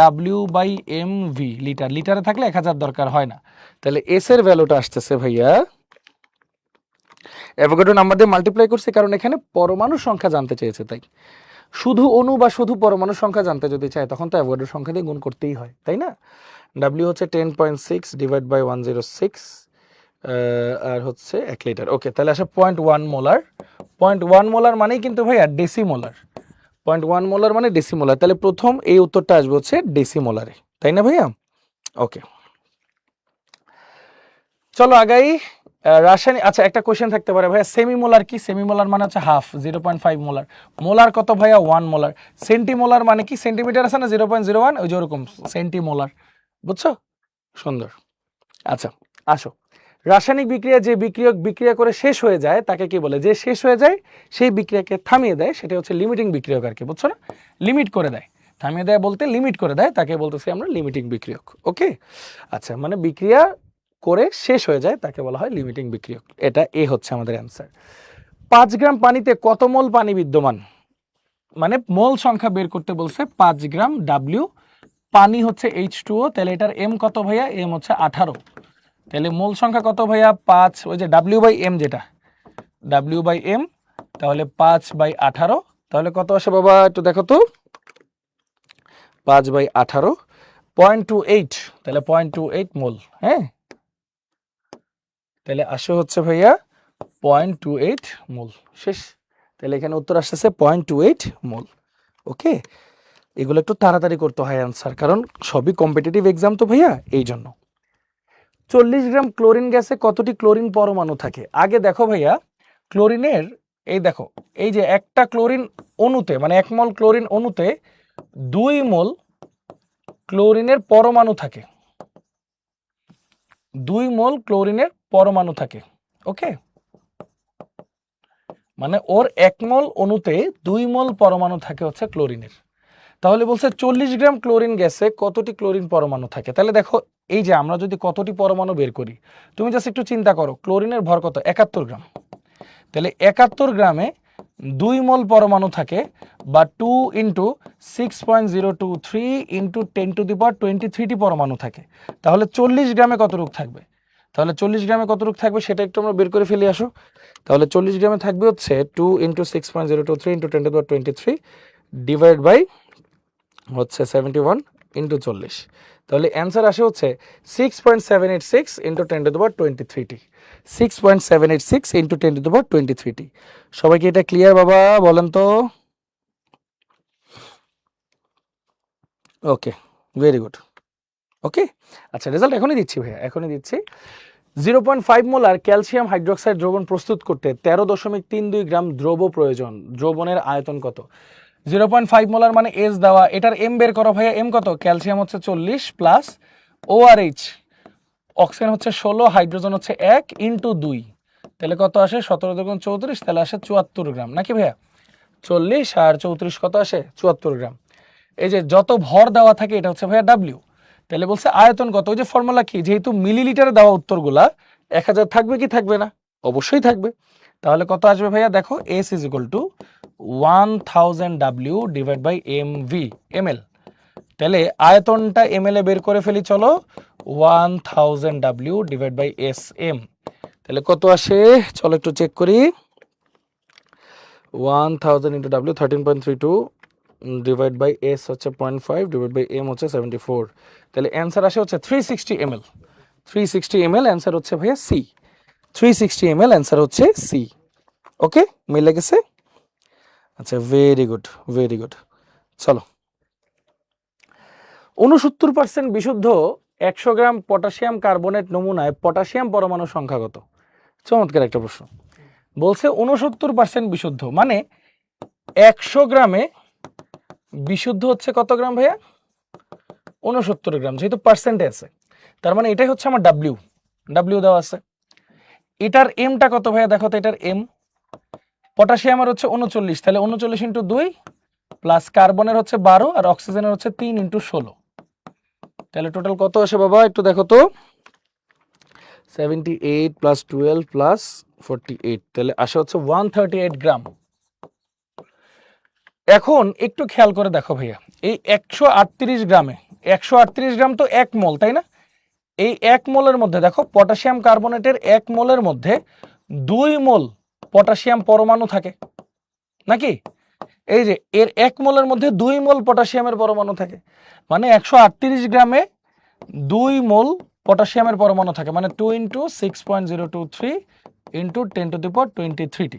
W by M V, litre, লিটারে থাকলে 1000 দরকার হয় না। তাহলে এস এর ভ্যালুটা আসতেছে ভাইয়া, অ্যাভোগাড্রো নাম্বার দিয়ে মাল্টিপ্লাই করছি কারণ এখানে পরমাণু সংখ্যা জানতে চেয়েছে, তাই শুধু অণু বা শুধু পরমাণু সংখ্যা জানতে যদি চায় তখন তো অ্যাভোগাড্রো সংখ্যা দিয়ে গুণ করতেই হয়, তাই না? ডাব্লিউ হচ্ছে 10.6 ডিভাইড বাই 106 আর হচ্ছে 1 লিটার। ওকে, তাহলে আসে 0.1 মোলার। 0.1 মোলার মানেই কিন্তু ভাইয়া ডেসিমোলার, 0.1 মোলার মানে ডেসিমোলার। তাহলে প্রথম এই উত্তরটা আসবে হচ্ছে ডেসিমোলারে, তাই না ভাইয়া? ওকে, চলো আগাই। রাসায়নিক, আচ্ছা একটা কোশ্চেন থাকতে পারে ভাইয়া সেমিমোলার কি? সেমিমোলার মানে হচ্ছে হাফ, 0.5 মোলার। মোলার কত ভাইয়া? 1 মোলার। সেন্টিমোলার মানে কি? সেন্টিমিটার আছে না 0.01, ওই যে ওরকম সেন্টিমোলার, বুঝছো? সুন্দর। আচ্ছা আসো, রাসায়নিক বিক্রিয়া যে বিক্রিয়ক বিক্রিয়া করে শেষ হয়ে যায় তাকে কি বলে? যে শেষ হয়ে যায় সেই বিক্রিয়াকে থামিয়ে দেয় সেটা হচ্ছে লিমিটিং বিক্রিয়ক আর কি, বুঝছো না? লিমিট করে দেয়, থামিয়ে দেয় বলতে লিমিট করে দেয়, তাকে বলতেছি আমরা লিমিটিং বিক্রিয়ক। ওকে, আচ্ছা মানে বিক্রিয়া করে শেষ হয়ে যায় তাকে বলা হয় লিমিটিং বিক্রিয়ক। এটা এ হচ্ছে আমাদের অ্যান্সার। 5 গ্রাম পানিতে কত মোল পানি বিদ্যমান? মানে মোল সংখ্যা বের করতে বলছে। 5 গ্রাম ডাব্লিউ, পানি হচ্ছে H2O, তাহলে এটার এম কত ভাইয়া? এম হচ্ছে 18। তাহলে মোল সংখ্যা কত ভাইয়া? 5, ওই যে ডাব্লিউ বাই এম, যেটা ডাব্লিউ বাই এম, তাহলে 5/18, তাহলে কত আসে বাবা একটু দেখো তো, 5/18, 0.28, তাহলে 0.28 মোল। হ্যাঁ, তাহলে আসে হচ্ছে ভাইয়া 0.28 মোল। শেষ। তাহলে এখানে উত্তর আসতেছে 0.28 মোল। ওকে, এগুলো একটু তাড়াতাড়ি করতে হয় অ্যান্সার, কারণ সবই কম্পিটিটিভ এক্সাম তো ভাইয়া, এই জন্য। 40 গ্রাম ক্লোরিন গ্যাসে কতটি ক্লোরিন পরমাণু থাকে? আগে দেখো ভাইয়া ক্লোরিনের, এই দেখো এই যে একটা ক্লোরিন অণুতে, মানে 1 মোল ক্লোরিন অণুতে 2 মোল ক্লোরিনের পরমাণু থাকে, 2 মোল ক্লোরিনের পরমাণু থাকে। ওকে, মানে ওর 1 মোল অণুতে 2 মোল পরমাণু থাকে হচ্ছে ক্লোরিনের। তাহলে বলছে 40 গ্রাম ক্লোরিন গ্যাসে কতটি ক্লোরিন পরমাণু থাকে? তাহলে দেখো এই যে আমরা যদি কতটি পরমাণু বের করি, তুমি জাস্ট একটু চিন্তা করো, ক্লোরিনের ভর কত? 71 গ্রাম। তাহলে 71 গ্রামে 2 মোল পরমাণু থাকে, বা 2 ইন্টু 6.023 ইন্টু 10⁻23টি পরমাণু থাকে। তাহলে 40 গ্রামে কতটুক থাকবে? তাহলে 40 গ্রামে কতটুক থাকবে সেটা একটু আমরা বের করে ফেলে আসো। তাহলে 40 গ্রামে থাকবে হচ্ছে 2 ইন্টু 6.023 ইন্টু 10⁻23 ডিভাইড বাই হচ্ছে 71 ইন্টু 40। তাহলে অ্যান্সার আসে হচ্ছে 6.786 ইন্টু 10⁻23টি, 6.786 ইন্টু 10⁻23টি। সবাইকে এটা ক্লিয়ার বাবা? বলেন তো। ওকে, ভেরি গুড। ওকে, আচ্ছা রেজাল্ট এখনই দিচ্ছি ভাইয়া, এখনই দিচ্ছি। 0.5 মোলার ক্যালসিয়াম হাইড্রোক্সাইড দ্রবণ প্রস্তুত করতে 13.32 গ্রাম দ্রব প্রয়োজন। দ্রবণের আয়তন কত? 0.5 মোলার মানে এস দেওয়া, এটার এম বের করো ভাইয়া। এম কত? ক্যালসিয়াম হচ্ছে 40 প্লাস ORH, অক্সিজেন হচ্ছে 16, হাইড্রোজেন হচ্ছে 1 ইন্টু 2, তাহলে কত আসে? 17 দুগুণ 34, তাহলে আসে 74 গ্রাম নাকি ভাইয়া? 40 আর 34 কত আসে? 74 গ্রাম। এই যে যত ভর দেওয়া থাকে এটা হচ্ছে ভাইয়া ডাব্লিউ। তাহলে বলছে আয়তন কত? ওই যে ফর্মুলা কি, যেহেতু মিলিলিটারে দেওয়া উত্তরগুলা 1000 থাকবে কি থাকবে না? অবশ্যই থাকবে। তাহলে কত আসবে ভাইয়া? দেখো S is equal to 1000 W divide by M V, ML. তাহলে আয়তনটা এমএল এ বের করে ফেলি, চলো। 1000 W divide by S M, তাহলে কত আসে চলো একটু চেক করি। 1000 into W 13.32 divide by S হচ্ছে 0.5 ডিভাইড বাই এম হচ্ছে 74, তাহলে অ্যান্সার আসে হচ্ছে 360 ml। 360 ml অ্যান্সার হচ্ছে ভাইয়া সি, 360 ml অ্যান্সার হচ্ছে সি। ওকে, মিলে গেছে? আচ্ছা ভেরি গুড, ভেরি গুড। চলো, 69% বিশুদ্ধ 100 গ্রাম পটাশিয়াম কার্বনেট নমুনায় পটাশিয়াম পরমাণু সংখ্যা কত? চমৎকার একটা প্রশ্ন। বলছে 69% বিশুদ্ধ, মানে 100 গ্রামে বিশুদ্ধ হচ্ছে কত গ্রাম ভাইয়া? 69 গ্রাম, যেহেতু পার্সেন্টে আছে তার মানে এটাই হচ্ছে আমার ডাব্লিউ, ডাব্লিউ দেওয়া আছে। এটার এমটা কত ভাইয়া? দেখো তো এটার এম, পটাশিয়ামের হচ্ছে 39, তাহলে 39 ইন্টু 2 প্লাস কার্বনের হচ্ছে 12 আর অক্সিজেনের হচ্ছে 3 ইন্টু 16, তাহলে টোটাল কত আসে বাবা একটু দেখো তো। 78 প্লাস 12 প্লাস 48, তাহলে আসে হচ্ছে 138 গ্রাম। এখন একটু খেয়াল করে দেখো ভাইয়া, এই 138 গ্রামে 138 গ্রাম তো 1 মোল, তাই না? এই 1 মোলের মধ্যে দেখো পটাশিয়াম কার্বনেটের 1 মোলের মধ্যে 2 মোল পটাশিয়াম পরমাণু থাকে নাকি? এই যে এর 1 মোলের মধ্যে 2 মোল পটাশিয়ামের পরমাণু থাকে, মানে 138 গ্রামে 2 মোল পটাশিয়ামের পরমাণু থাকে, মানে 2 × 6.023 × 10⁻23t।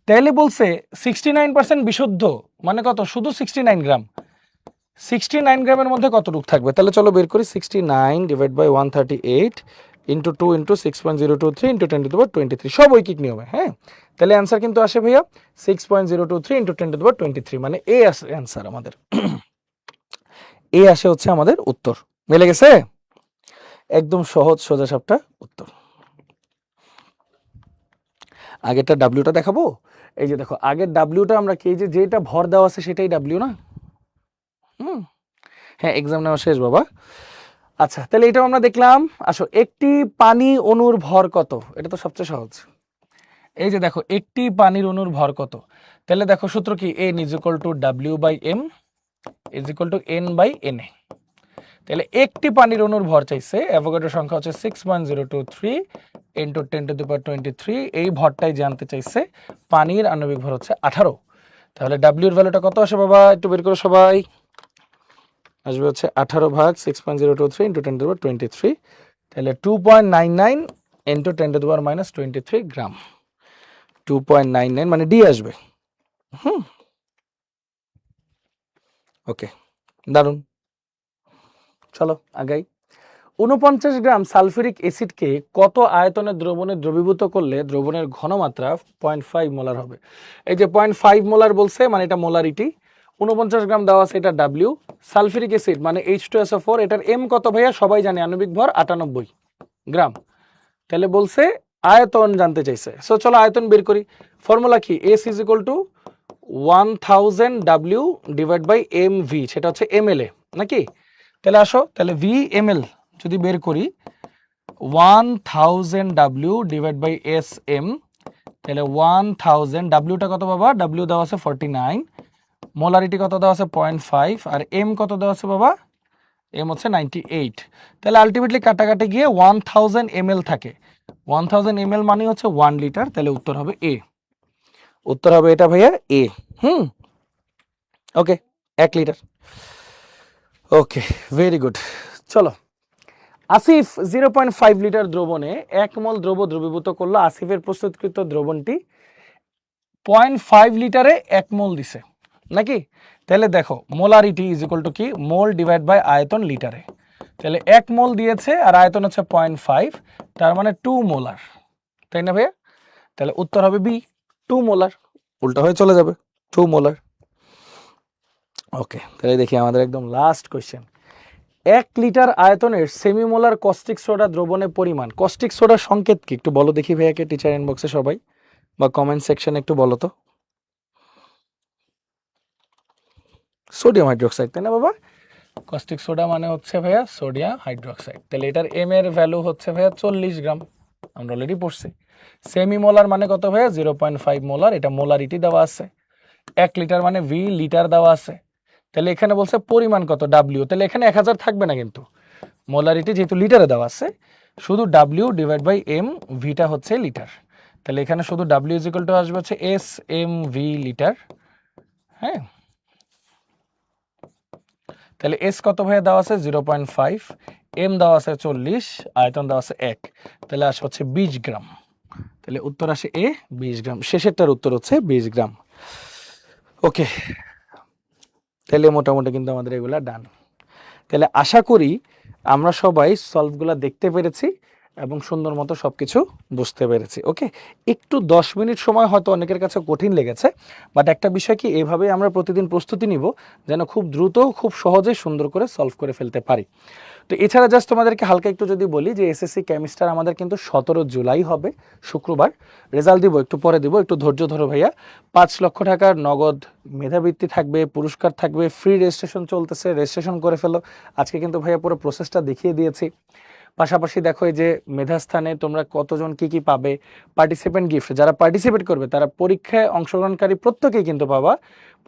তাইলে বলছে 69% বিশুদ্ধ, মানে কত? শুধু 69 গ্রাম। 69 গ্রামের মধ্যে কতটুকু থাকবে? তাহলে চলো বের করি। 69 ডিভাইড বাই 138 ইন্টু 2 × 6.023 × 10⁻23, সব ঐকিক নিয়মে। হ্যাঁ, তাহলে অ্যান্সার কিন্তু আসে ভাইয়া 6.023 × 10⁻23, মানে এ আসে অ্যান্সার আমাদের। এ আসে হচ্ছে আমাদের উত্তর। মিলে গেছে? একদম সহজ সোজা সাপটা উত্তর। আগেরটা ডাব্লিউটা দেখাবো। এই যে দেখো, আগের ডাব্লিউটা আমরা কি, যে যেটা ভর দেওয়া আছে সেটাই ডাব্লিউ না? হ্যাঁ, এক্সাম নেওয়া শেষ বাবা। আচ্ছা, তাহলে এটাও আমরা দেখলাম। আসো, একটি পানি অণুর ভর কত? এটা তো সবচেয়ে সহজ। এই যে দেখো, একটি পানির অণুর ভর কত? তাহলে দেখো সূত্র কি, N = W/M = N/Na। তাহলে একটি পানির অণুর ভর চাইছে, অ্যাভোগাড্রো সংখ্যা হচ্ছে 6.023 × 10⁻23, এই ভরটাই জানতে চাইছে। পানির আণবিক ভর হচ্ছে 18। তাহলে ডাব্লিউর ভ্যালুটা কত আসে বাবা? একটু বের করো সবাই। আসবে হচ্ছে 18 ভাগ 6.023 × 10⁻23, তাহলে 2.99 × 10⁻23 গ্রাম। 2.99 মানে ডি আসবে। ওকে, দারুণ। চলো আগাই। 49 গ্রাম সালফিউরিক অ্যাসিডকে কত আয়তনের দ্রবণে দ্রবীভূত করলে দ্রবণের ঘনমাত্রা 0.5 মোলার হবে? এই যে 0.5 মোলার বলছে, মানে এটা মোলারিটি। 49 গ্রাম দেওয়া আছে, এটা ডাব্লিউ। সালফিউরিক অ্যাসিড মানে H2SO4, এটার এম কত ভাইয়া? সবাই জানে, আণবিক ভর 98 গ্রাম। তাহলে বলছে আয়তন জানতে চাইছে। সো চলো আয়তন বের করি। ফর্মুলা কি? S = 1000 W divide by mv, সেটা হচ্ছে ml এ নাকি? তাহলে আসো, তাহলে v ml যদি বের করি, 1000 W ডিভাইড বাই sm, তাহলে 1000 ডাব্লিউটা কত বাবা? ডাব্লিউ দেওয়া আছে 49, মোলারিটি কত দেওয়া আছে? 0.5, আর এম কত দেওয়া আছে বাবা? এম হচ্ছে 98। তাহলে আলটিমেটলি কাটাকাটি গিয়ে 1000 ml থাকে। 1000 ml মানে হচ্ছে 1 লিটার। তাহলে উত্তর হবে এ। উত্তর হবে এটা ভাইয়া এ। ওকে, 1 লিটার। ওকে, ভেরি গুড। চলো, আসিফ 0.5 লিটার দ্রবণে 1 মোল দ্রব দ্রবীভূত করলো। আসিফের প্রস্তুতকৃত দ্রবণটি 0.5 লিটারে 1 মোল দিছে নাকি? তাহলে দেখো, মোলারিটি = কি? মোল ডিভাইড বাই আয়তন লিটারে। তাহলে 1 মোল দিয়েছে আর আয়তন হচ্ছে 0.5, তার মানে 2 মোলার, তাই না ভাইয়া? তাহলে উত্তর হবে বি, 2 মোলার। উল্টা হয়ে চলে যাবে, 2 মোলার। ওকে, তাহলে দেখি আমাদের একদম লাস্ট কোয়েশ্চেন। 1 লিটার আয়তনের সেমিমোলার কস্টিক সোডা দ্রবণের পরিমাণ। কস্টিক সোডার সংকেত কি একটু বলো দেখি ভাইয়াকে, টিচার ইনবক্সে সবাই, বা কমেন্ট সেকশনে একটু বলো তো। সোডিয়াম হাইড্রোক্সাইড, তাই না বাবা? কস্টিক সোডা মানে হচ্ছে ভাইয়া সোডিয়াম হাইড্রোক্সাইড। তাহলে এটার এম এর ভ্যালু হচ্ছে ভাইয়া 40 গ্রাম, আমরা অলরেডি পড়ছি। সেমিমোলার মানে কত ভাইয়া? 0.5 মোলার, এটা মোলারিটি দেওয়া আছে। 1 লিটার মানে ভি লিটার দেওয়া আছে। তাহলে এখানে বলছে পরিমাণ কত? ডাব্লিউ। তাহলে এখানে 1000 থাকবে না, কিন্তু মোলারিটি যেহেতু লিটারে দেওয়া আছে, শুধু ডাব্লিউ ডিভাইড বাই এম, ভিটা হচ্ছে লিটার। তাহলে এখানে শুধু ডাব্লিউ = আসবে হচ্ছে এস এম ভি লিটার। হ্যাঁ, তাহলে এস কত ভাইয়া দেওয়া আছে? 0.5, এম দেওয়া আছে 40, আয়তন দেওয়া আছে 1, তাহলে আসে হচ্ছে 20 গ্রাম। তাহলে উত্তর আসে এ, 20 গ্রাম। শেষেরটার উত্তর হচ্ছে 20 গ্রাম। ওকে, তাহলে মোটামুটি কিন্তু আমাদের এগুলা ডান। তাহলে আশা করি আমরা সবাই সলভগুলো দেখতে পেরেছি এবং সুন্দর মতো সব কিছু বুঝতে পেরেছি। ওকে, একটু 10 মিনিট সময় হয়তো অনেকের কাছে কঠিন লেগেছে, বাট একটা বিষয় কি, এভাবেই আমরা প্রতিদিন প্রস্তুতি নিব যেন খুব দ্রুত খুব সহজে সুন্দর করে সলভ করে ফেলতে পারি। তো এছাড়া জাস্ট তোমাদেরকে হালকা একটু যদি বলি যে এসএসসি কেমিস্টার আমাদের কিন্তু 17 জুলাই হবে, শুক্রবার। রেজাল্ট দিব একটু পরে দিব, একটু ধৈর্য ধরো ভাইয়া। 5 লক্ষ টাকার নগদ মেধাবৃত্তি থাকবে, পুরস্কার থাকবে, ফ্রি রেজিস্ট্রেশন চলতেছে, রেজিস্ট্রেশন করে ফেলো। আজকে কিন্তু ভাইয়া পুরো প্রসেসটা দেখিয়ে দিয়েছি। পাশাপাশি দেখো এই যে মেধাস্থানে তোমরা কতজন কি কি পাবে, পার্টিসিপেন্ট গিফট, যারা পার্টিসিপেট করবে তারা পরীক্ষায় অংশগ্রহণকারী প্রত্যেকেই কিন্তু পাবা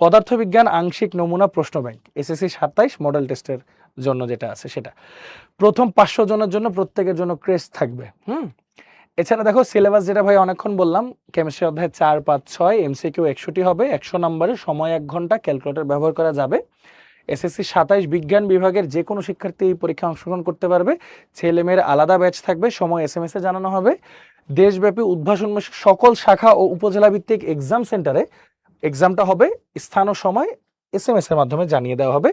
পদার্থবিজ্ঞান আংশিক নমুনা প্রশ্ন ব্যাংক এসএসসি 27 মডেল টেস্টের জন্য যেটা আছে সেটা। প্রথম 500 জনের জন্য প্রত্যেকের জন্য ক্রেস্ট থাকবে। এছাড়া দেখো সিলেবাস যেটা ভাই অনেকক্ষণ বললাম, কেমিস্ট্রি অধ্যায় 4, 5, 6, এমসিকিউ 61 হবে, 100 নম্বরের, সময় 1 ঘন্টা, ক্যালকুলেটর ব্যবহার করা যাবে। এসএসসি 27 বিজ্ঞান বিভাগের যে কোনো শিক্ষার্থী এই পরীক্ষা অংশগ্রহণ করতে পারবে। ছেলেমেয়ের আলাদা ব্যাচ থাকবে, সময় SMS এ জানানো হবে। দেশব্যাপী উদ্ভাসন সকল শাখা ও উপজেলা ভিত্তিক এক্সাম সেন্টারে এক্সামটা হবে, স্থান ও সময় SMS এর মাধ্যমে জানিয়ে দেওয়া হবে।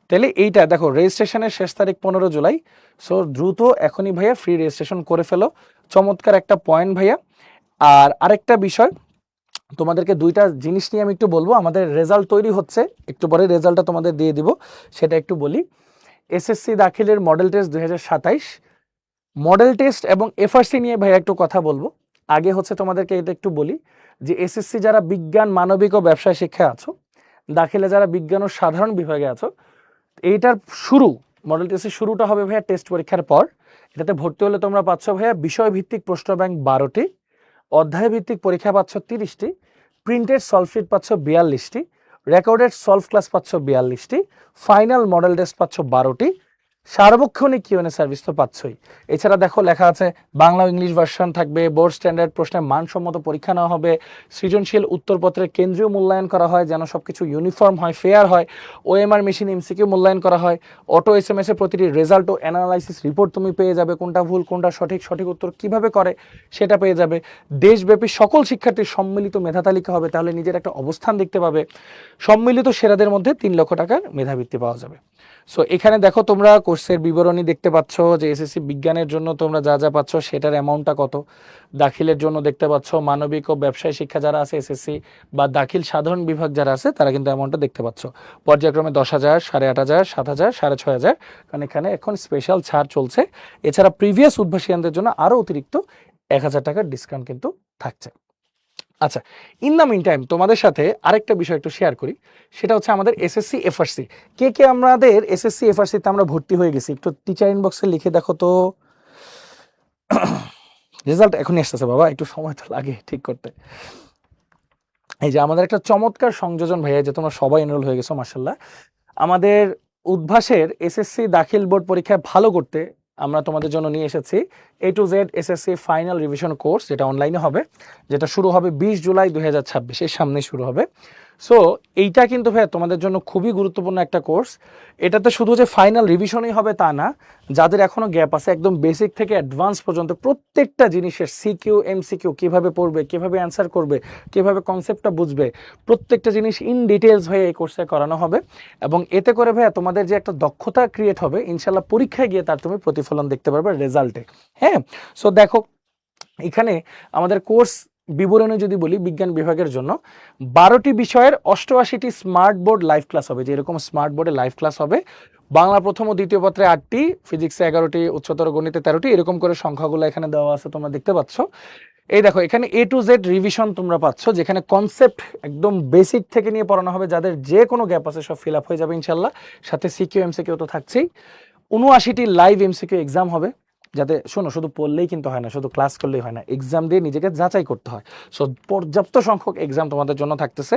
তাহলে এইটা দেখো, রেজিস্ট্রেশনের শেষ তারিখ 15 জুলাই। সো দ্রুত এখনই ভাইয়া ফ্রি রেজিস্ট্রেশন করে ফেলো। চমৎকার একটা পয়েন্ট ভাইয়া। আর আরেকটা বিষয়, তোমাদেরকে দুইটা জিনিস নিয়ে আমি একটু বলবো। আমাদের রেজাল্ট তৈরি হচ্ছে, একটু পরে রেজাল্টটা তোমাদের দিয়ে দিব, সেটা একটু বলি। এসএসসি দাখিলের মডেল টেস্ট 2027, মডেল টেস্ট এবং এফআরসি নিয়ে ভাইয়া একটু কথা বলবো। আগে হচ্ছে তোমাদেরকে এটা একটু বলি যে এসএসসি যারা বিজ্ঞান, মানবিক ও ব্যবসায় শিক্ষায় আছো, দাখিলে যারা বিজ্ঞান ও সাধারণ বিভাগে আছো, এইটার শুরু, মডেল টেস্টের শুরুটা হবে ভাইয়া টেস্ট পরীক্ষার পর। এটাতে ভর্তি হলে তোমরা পাচ্ছ ভাইয়া বিষয়ভিত্তিক প্রশ্ন ব্যাংক 12টি, অধ্যায় ভিত্তিক পরীক্ষা পাচ্ছ 30টি, প্রিন্টেড সলভশিট পাচ্ছ 42টি, রেকর্ডেড সলভ ক্লাস পাচ্ছ 42টি, ফাইনাল মডেল টেস্ট পাচ্ছ 12টি, সার্বক্ষণিক কিউএনএ সার্ভিস তো পাচ্ছই। এছাড়া দেখো লেখা আছে বাংলা ইংলিশ ভার্সন থাকবে, বোর্ড স্ট্যান্ডার্ড প্রশ্নের মানসম্মত পরীক্ষা নেওয়া হবে, সৃজনশীল উত্তরপত্রের কেন্দ্রীয় মূল্যায়ন করা হয় যেন সবকিছু ইউনিফর্ম হয়, ফেয়ার হয়, ওএমআর মেশিন এমসিকিউ মূল্যায়ন করা হয়, অটো SMS এ প্রতিটি রেজাল্ট ও অ্যানালাইসিস রিপোর্ট তুমি পেয়ে যাবে, কোনটা ভুল কোনটা সঠিক, সঠিক উত্তর কিভাবে করে সেটা পেয়ে যাবে। দেশব্যাপী সকল শিক্ষার্থীর সম্মিলিত মেধা তালিকা হবে, তাহলে নিজের একটা অবস্থান দেখতে পাবে। সম্মিলিত সেরাদের মধ্যে 3 লক্ষ টাকার মেধাবৃত্তি পাওয়া যাবে। সো এখানে দেখো তোমরা কোর্সের বিবরণী দেখতে পাচ্ছ যে এসএসসি বিজ্ঞানের জন্য তোমরা যা যা পাচ্ছ সেটার অ্যামাউন্টটা কত, দাখিলের জন্য দেখতে পাচ্ছ, মানবিক ও ব্যবসায় শিক্ষা যারা আছে এসএসসি বা দাখিল সাধারণ বিভাগ যারা আছে তারা কিন্তু অ্যামাউন্টটা দেখতে পাচ্ছ। পর্যায়ক্রমে 10,000, 8,500, 7,000, 6,500, কারণ এখানে এখন স্পেশাল ছাড় চলছে। এছাড়া প্রিভিয়াস উদ্ভাসীয়ানদের জন্য আরও অতিরিক্ত 1,000 টাকার ডিসকাউন্ট কিন্তু থাকছে। আচ্ছা, ইন দ্য মিন টাইম তোমাদের সাথে আরেকটা বিষয় একটু শেয়ার করি, সেটা হচ্ছে আমাদের এসএসসি এফআরসি। কে কে আমাদের এসএসসি এফআরসিতে আমরা ভর্তি হয়ে গেছি একটু টিচার ইনবক্সে লিখে দেখো তো। রেজাল্ট এখনই আসতেছে বাবা, একটু সময় তো লাগে ঠিক করতে। এই যে আমাদের একটা চমৎকার সংযোজন ভাইয়া, যে তোমরা সবাই এনরোল হয়ে গেছো মাশাআল্লাহ। আমাদের উদ্ভাসের এসএসসি দাখিল বোর্ড পরীক্ষায় ভালো করতে আমরা তোমাদের জন্য নিয়ে এসেছি A to Z SSC final revision course, যেটা অনলাইনে হবে, যেটা শুরু হবে 20 জুলাই 2026, এর সামনে শুরু হবে। সো এইটা কিন্তু ভাইয়া তোমাদের জন্য খুবই গুরুত্বপূর্ণ একটা কোর্স। এটাতে শুধু যে ফাইনাল রিভিশনই হবে তা না, যাদের এখনো গ্যাপ আছে একদম বেসিক থেকে অ্যাডভান্স পর্যন্ত প্রত্যেকটা জিনিসের সিকিউ এমসিকিউ কিভাবে পড়বে, কিভাবে অ্যান্সার করবে, কিভাবে কনসেপ্টটা বুঝবে, প্রত্যেকটা জিনিস ইন ডিটেলস ভাইয়া এই কোর্সে করানো হবে। এবং এতে করে ভাইয়া তোমাদের যে একটা দক্ষতা ক্রিয়েট হবে, ইনশাল্লাহ পরীক্ষায় গিয়ে তার তুমি প্রতিফলন দেখতে পারবে রেজাল্টে। হ্যাঁ, সো দেখো এখানে আমাদের কোর্স বিবরণে যদি বলি, বিজ্ঞান বিভাগের জন্য 12টি বিষয়ের 88টি স্মার্ট বোর্ড লাইভ ক্লাস হবে, যে এরকম স্মার্ট বোর্ডে লাইভ ক্লাস হবে। বাংলা প্রথম ও দ্বিতীয় পত্রে 8টি, ফিজিক্সে 11টি, উচ্চতর গণিতে 13টি, এরকম করে সংখ্যাগুলো এখানে দেওয়া আছে তোমরা দেখতে পাচ্ছ। এই দেখো এখানে A to Z রিভিশন তোমরা পাচ্ছ, যেখানে কনসেপ্ট একদম বেসিক থেকে নিয়ে পড়ানো হবে, যাদের যে কোনো গ্যাপ আছে সব ফিল আপ হয়ে যাবে ইনশাল্লাহ। সাথে সিকিউ এমসিকিউ তো থাকছেই। 79টি লাইভ এমসিকিউ এক্সাম হবে, যাতে শোনো শুধু পড়লেই কিন্তু হয় না, শুধু ক্লাস করলেই হয় না, এক্সাম দিয়ে নিজেকে যাচাই করতে হয়। সো পর্যাপ্ত সংখ্যক এক্সাম তোমাদের জন্য থাকতেছে।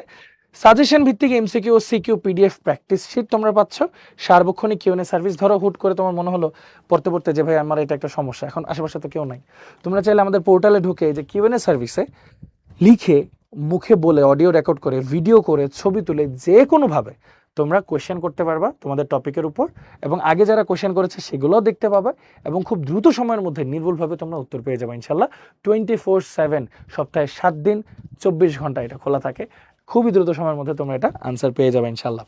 সাজেশন ভিত্তিক MCQ, CQ, PDF, practice sheet তোমরা পাচ্ছ। সার্বক্ষণিক কিউএনএ সার্ভিস, ধরো হুট করে তোমার মনে হলো পড়তে পড়তে যে ভাই আমার এটা একটা সমস্যা, এখন আশেপাশে তো কেউ নাই, তোমরা চাইলে আমাদের পোর্টালে ঢুকে যে কিউএনএ সার্ভিসে লিখে, মুখে বলে, অডিও রেকর্ড করে, ভিডিও করে, ছবি তুলে যে কোনোভাবে তোমরা কোয়েশ্চেন করতে পারবা তোমাদের টপিকের উপর, এবং আগে যারা কোয়েশ্চেন করেছে সেগুলোও দেখতে পাবে, এবং খুব দ্রুত সময়ের মধ্যে নির্ভুলভাবে তোমরা উত্তর পেয়ে যাবে ইনশাল্লাহ। 24/7, সপ্তাহে 7 দিন 24 ঘন্টা এটা খোলা থাকে, খুবই দ্রুত সময়ের মধ্যে তোমরা এটা আনসার পেয়ে যাবে ইনশাল্লাহ।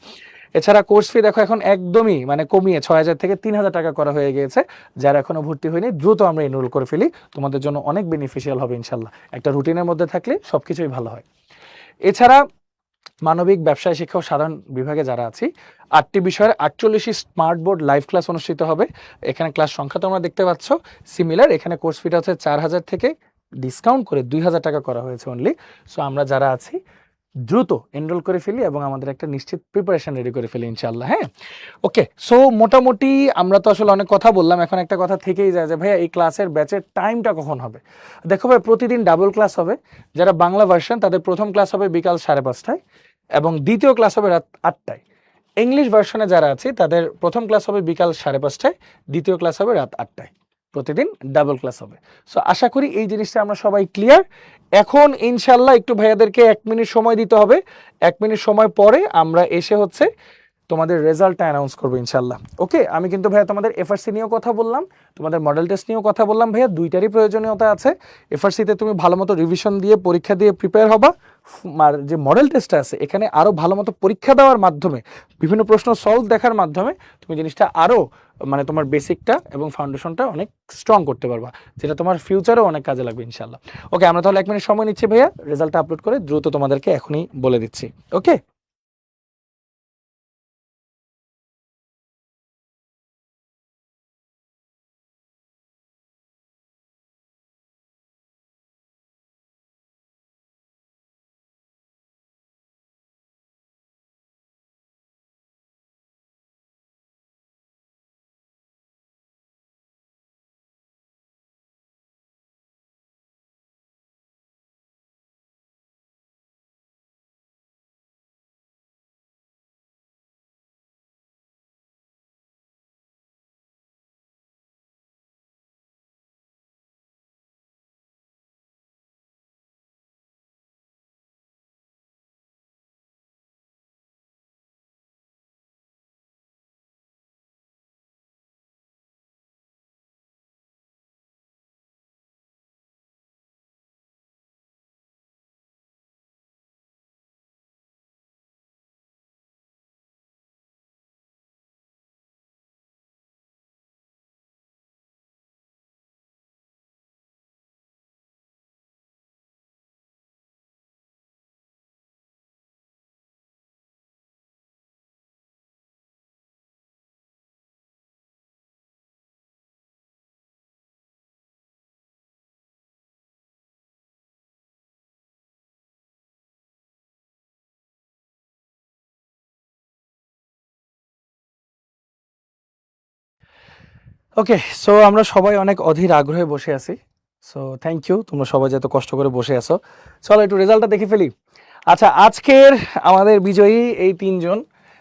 এছাড়া কোর্স ফি দেখো এখন একদমই মানে কমিয়ে 6,000 থেকে 3,000 টাকা করা হয়ে গিয়েছে। যারা এখনো ভর্তি হয়নি দ্রুত আমরা এনরোল করে ফেলি, তোমাদের জন্য অনেক বেনিফিশিয়াল হবে ইনশাল্লাহ। একটা রুটিনের মধ্যে থাকলে সবকিছুই ভালো হয়। এছাড়া মানবিক, ব্যবসায় শিক্ষা ও সাধারণ বিভাগে যারা আছি, 8টি বিষয়ের 48টি স্মার্ট বোর্ড লাইভ ক্লাস অনুষ্ঠিত হবে। এখানে ক্লাস সংখ্যা তোমরা দেখতে পাচ্ছ সিমিলার। এখানে কোর্স ফিটা হচ্ছে 4,000 থেকে ডিসকাউন্ট করে 2,000 টাকা করা হয়েছে অনলি। সো আমরা যারা আছি দ্রুত এনরোল করে ফেলি এবং আমাদের একটা নিশ্চিত প্রিপারেশন রেডি করে ফেলি ইনশাল্লাহ। হ্যাঁ, ওকে। সো মোটামুটি আমরা তো আসলে অনেক কথা বললাম, এখন একটা কথা থেকেই যায় যে ভাইয়া এই ক্লাসের ব্যাচের টাইমটা কখন হবে। দেখো ভাই, প্রতিদিন ডাবল ক্লাস হবে। যারা বাংলা ভার্সন তাদের প্রথম ক্লাস হবে বিকাল 5:30টায় এবং দ্বিতীয় ক্লাস হবে রাত 8টায়। ইংলিশ ভার্সনে যারা আছে তাদের প্রথম ক্লাস হবে বিকাল 5:30টায়, দ্বিতীয় ক্লাস হবে রাত 8টায়। প্রতিদিন ডাবল ক্লাস হবে। সো আশা করি এই জিনিসটা আমরা সবাই ক্লিয়ার। এখন ইনশাল্লাহ একটু ভাইয়াদেরকে 1 মিনিট সময় দিতে হবে। 1 মিনিট সময় পরে আমরা এসে হচ্ছে তোমাদের রেজাল্টটা অ্যানাউন্স করবো ইনশাল্লাহ। ওকে, আমি কিন্তু ভাইয়া তোমাদের এফআরসি নিয়েও কথা বললাম, তোমাদের মডেল টেস্ট নিয়েও কথা বললাম। ভাইয়া দুইটারই প্রয়োজনীয়তা আছে। এফআরসিতে তুমি ভালো মতো রিভিশন দিয়ে পরীক্ষা দিয়ে প্রিপেয়ার হবা, আর যে মডেল টেস্টটা আছে এখানে আরও ভালো মতো পরীক্ষা দেওয়ার মাধ্যমে, বিভিন্ন প্রশ্ন সলভ দেখার মাধ্যমে তুমি জিনিসটা আরও মানে তোমার বেসিকটা এবং ফাউন্ডেশনটা অনেক স্ট্রং করতে পারবা, যেটা তোমার ফিউচারেও অনেক কাজে লাগবে ইনশাল্লাহ। ওকে, আমরা তাহলে 1 মিনিট সময় নিচ্ছি ভাইয়া, রেজাল্টটা আপলোড করে দ্রুত তোমাদেরকে এখনই বলে দিচ্ছি। ওকে, ওকে। সো আমরা সবাই অনেক অধীর আগ্রহে বসে আছি। সো থ্যাংক ইউ, তোমরা সবাই যে এত কষ্ট করে বসে আছো। চলো একটু রেজাল্টটা দেখে ফেলি। আচ্ছা, আজকের আমাদের বিজয়ী এই 3জন,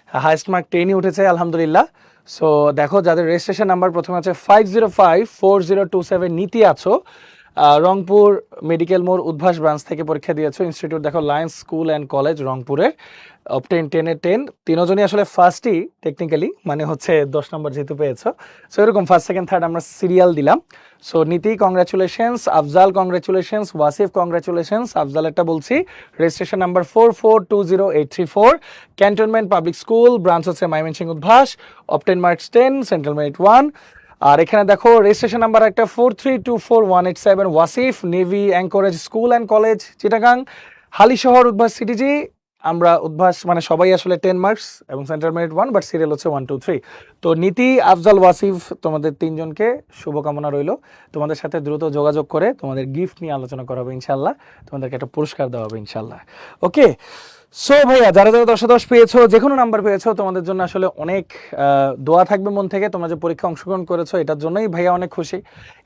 হাইস্ট মার্ক 10ই উঠেছে আলহামদুলিল্লাহ। সো দেখো, যাদের রেজিস্ট্রেশন নাম্বার প্রথমে আছে 505427 নীতি আছো, রংপুর মেডিকেল মোড় উদ্ভাস ব্রাঞ্চ থেকে পরীক্ষা দিয়েছো। ইনস্টিটিউট দেখো লায়ন্স স্কুল অ্যান্ড কলেজ রংপুরের, অবটেন 10-এ 10। তিনজনই আসলে ফার্স্টই টেকনিক্যালি, মানে হচ্ছে 10 নম্বর যেহেতু পেয়েছো। সো এরকম ফার্স্ট সেকেন্ড থার্ড আমরা সিরিয়াল দিলাম। So Niti congratulations, Afzal congratulations, Wasif congratulations. আফজালেরটা বলছি, registration number 4420834, cantonment public school, branch হচ্ছে Mymensingh Udvash, obtain marks 10, central merit 1। আর এখানে দেখো রেজিস্ট্রেশন নাম্বার একটা 4324187, Wasif, navy anchorage school and college Chittagong, Halishahar Udvash CTG. আমরা উদ্ভাস মানে সবাই আসলে 10 মার্কস এবং সেন্ট্রাল মেরিট 1, বাট সিরিয়াল হচ্ছে 1 2 3। তো নীতি, আফজাল, ওয়াসিফ, তোমাদের 3জনকে শুভকামনা রইল। তোমাদের সাথে দ্রুত যোগাযোগ করে তোমাদের গিফট নিয়ে আলোচনা করা হবে ইনশাল্লাহ, তোমাদেরকে একটা পুরস্কার দেওয়া হবে ইনশাল্লাহ। ওকে। সো ভাইয়া, যারা যারা 10-10 পেয়েছো, যে কোনো নাম্বার পেয়েছো, তোমাদের জন্য আসলে অনেক দোয়া থাকবে মন থেকে। তোমরা যে পরীক্ষা অংশগ্রহণ করেছো এটার জন্যই ভাইয়া অনেক খুশি।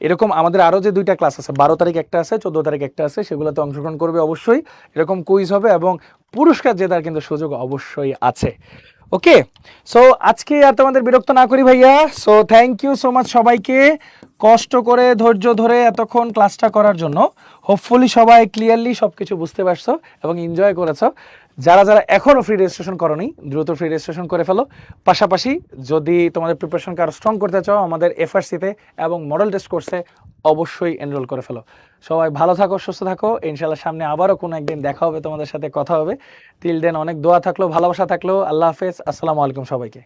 এরকম আমাদের আরও যে 2টা ক্লাস আছে, 12 তারিখ একটা আছে, 14 তারিখ একটা আছে, সেগুলোতে অংশগ্রহণ করবে অবশ্যই। এরকম কুইজ হবে এবং পুরস্কার জেতার কিন্তু সুযোগ অবশ্যই আছে। ওকে। সো আজকে আর তোমাদের বিরক্ত না করি ভাইয়া। So thank you so much সবাইকে, কষ্ট করে ধৈর্য ধরে এতক্ষণ ক্লাসটা করার জন্য। হোপফুলি সবাই ক্লিয়ারলি সব কিছু বুঝতে পারছো এবং এনজয় করেছো। যারা যারা এখনও ফ্রি রেজিস্ট্রেশন করোনি, দ্রুত ফ্রি রেজিস্ট্রেশন করে ফেলো। পাশাপাশি যদি তোমাদের প্রিপারেশনকে আরও স্ট্রং করতে চাও, আমাদের এফআরসিতে এবং মডেল টেস্ট কোর্সে অবশ্যই এনরোল করে ফেলো। সবাই ভালো থাকো, সুস্থ থাকো। ইনশাল্লাহ সামনে আবারও কোনো একদিন দেখা হবে, তোমাদের সাথে কথা হবে। টিল দেন অনেক দোয়া থাকলো, ভালোবাসা থাকলো। আল্লাহ হাফেজ, আসসালামু আলাইকুম সবাইকে।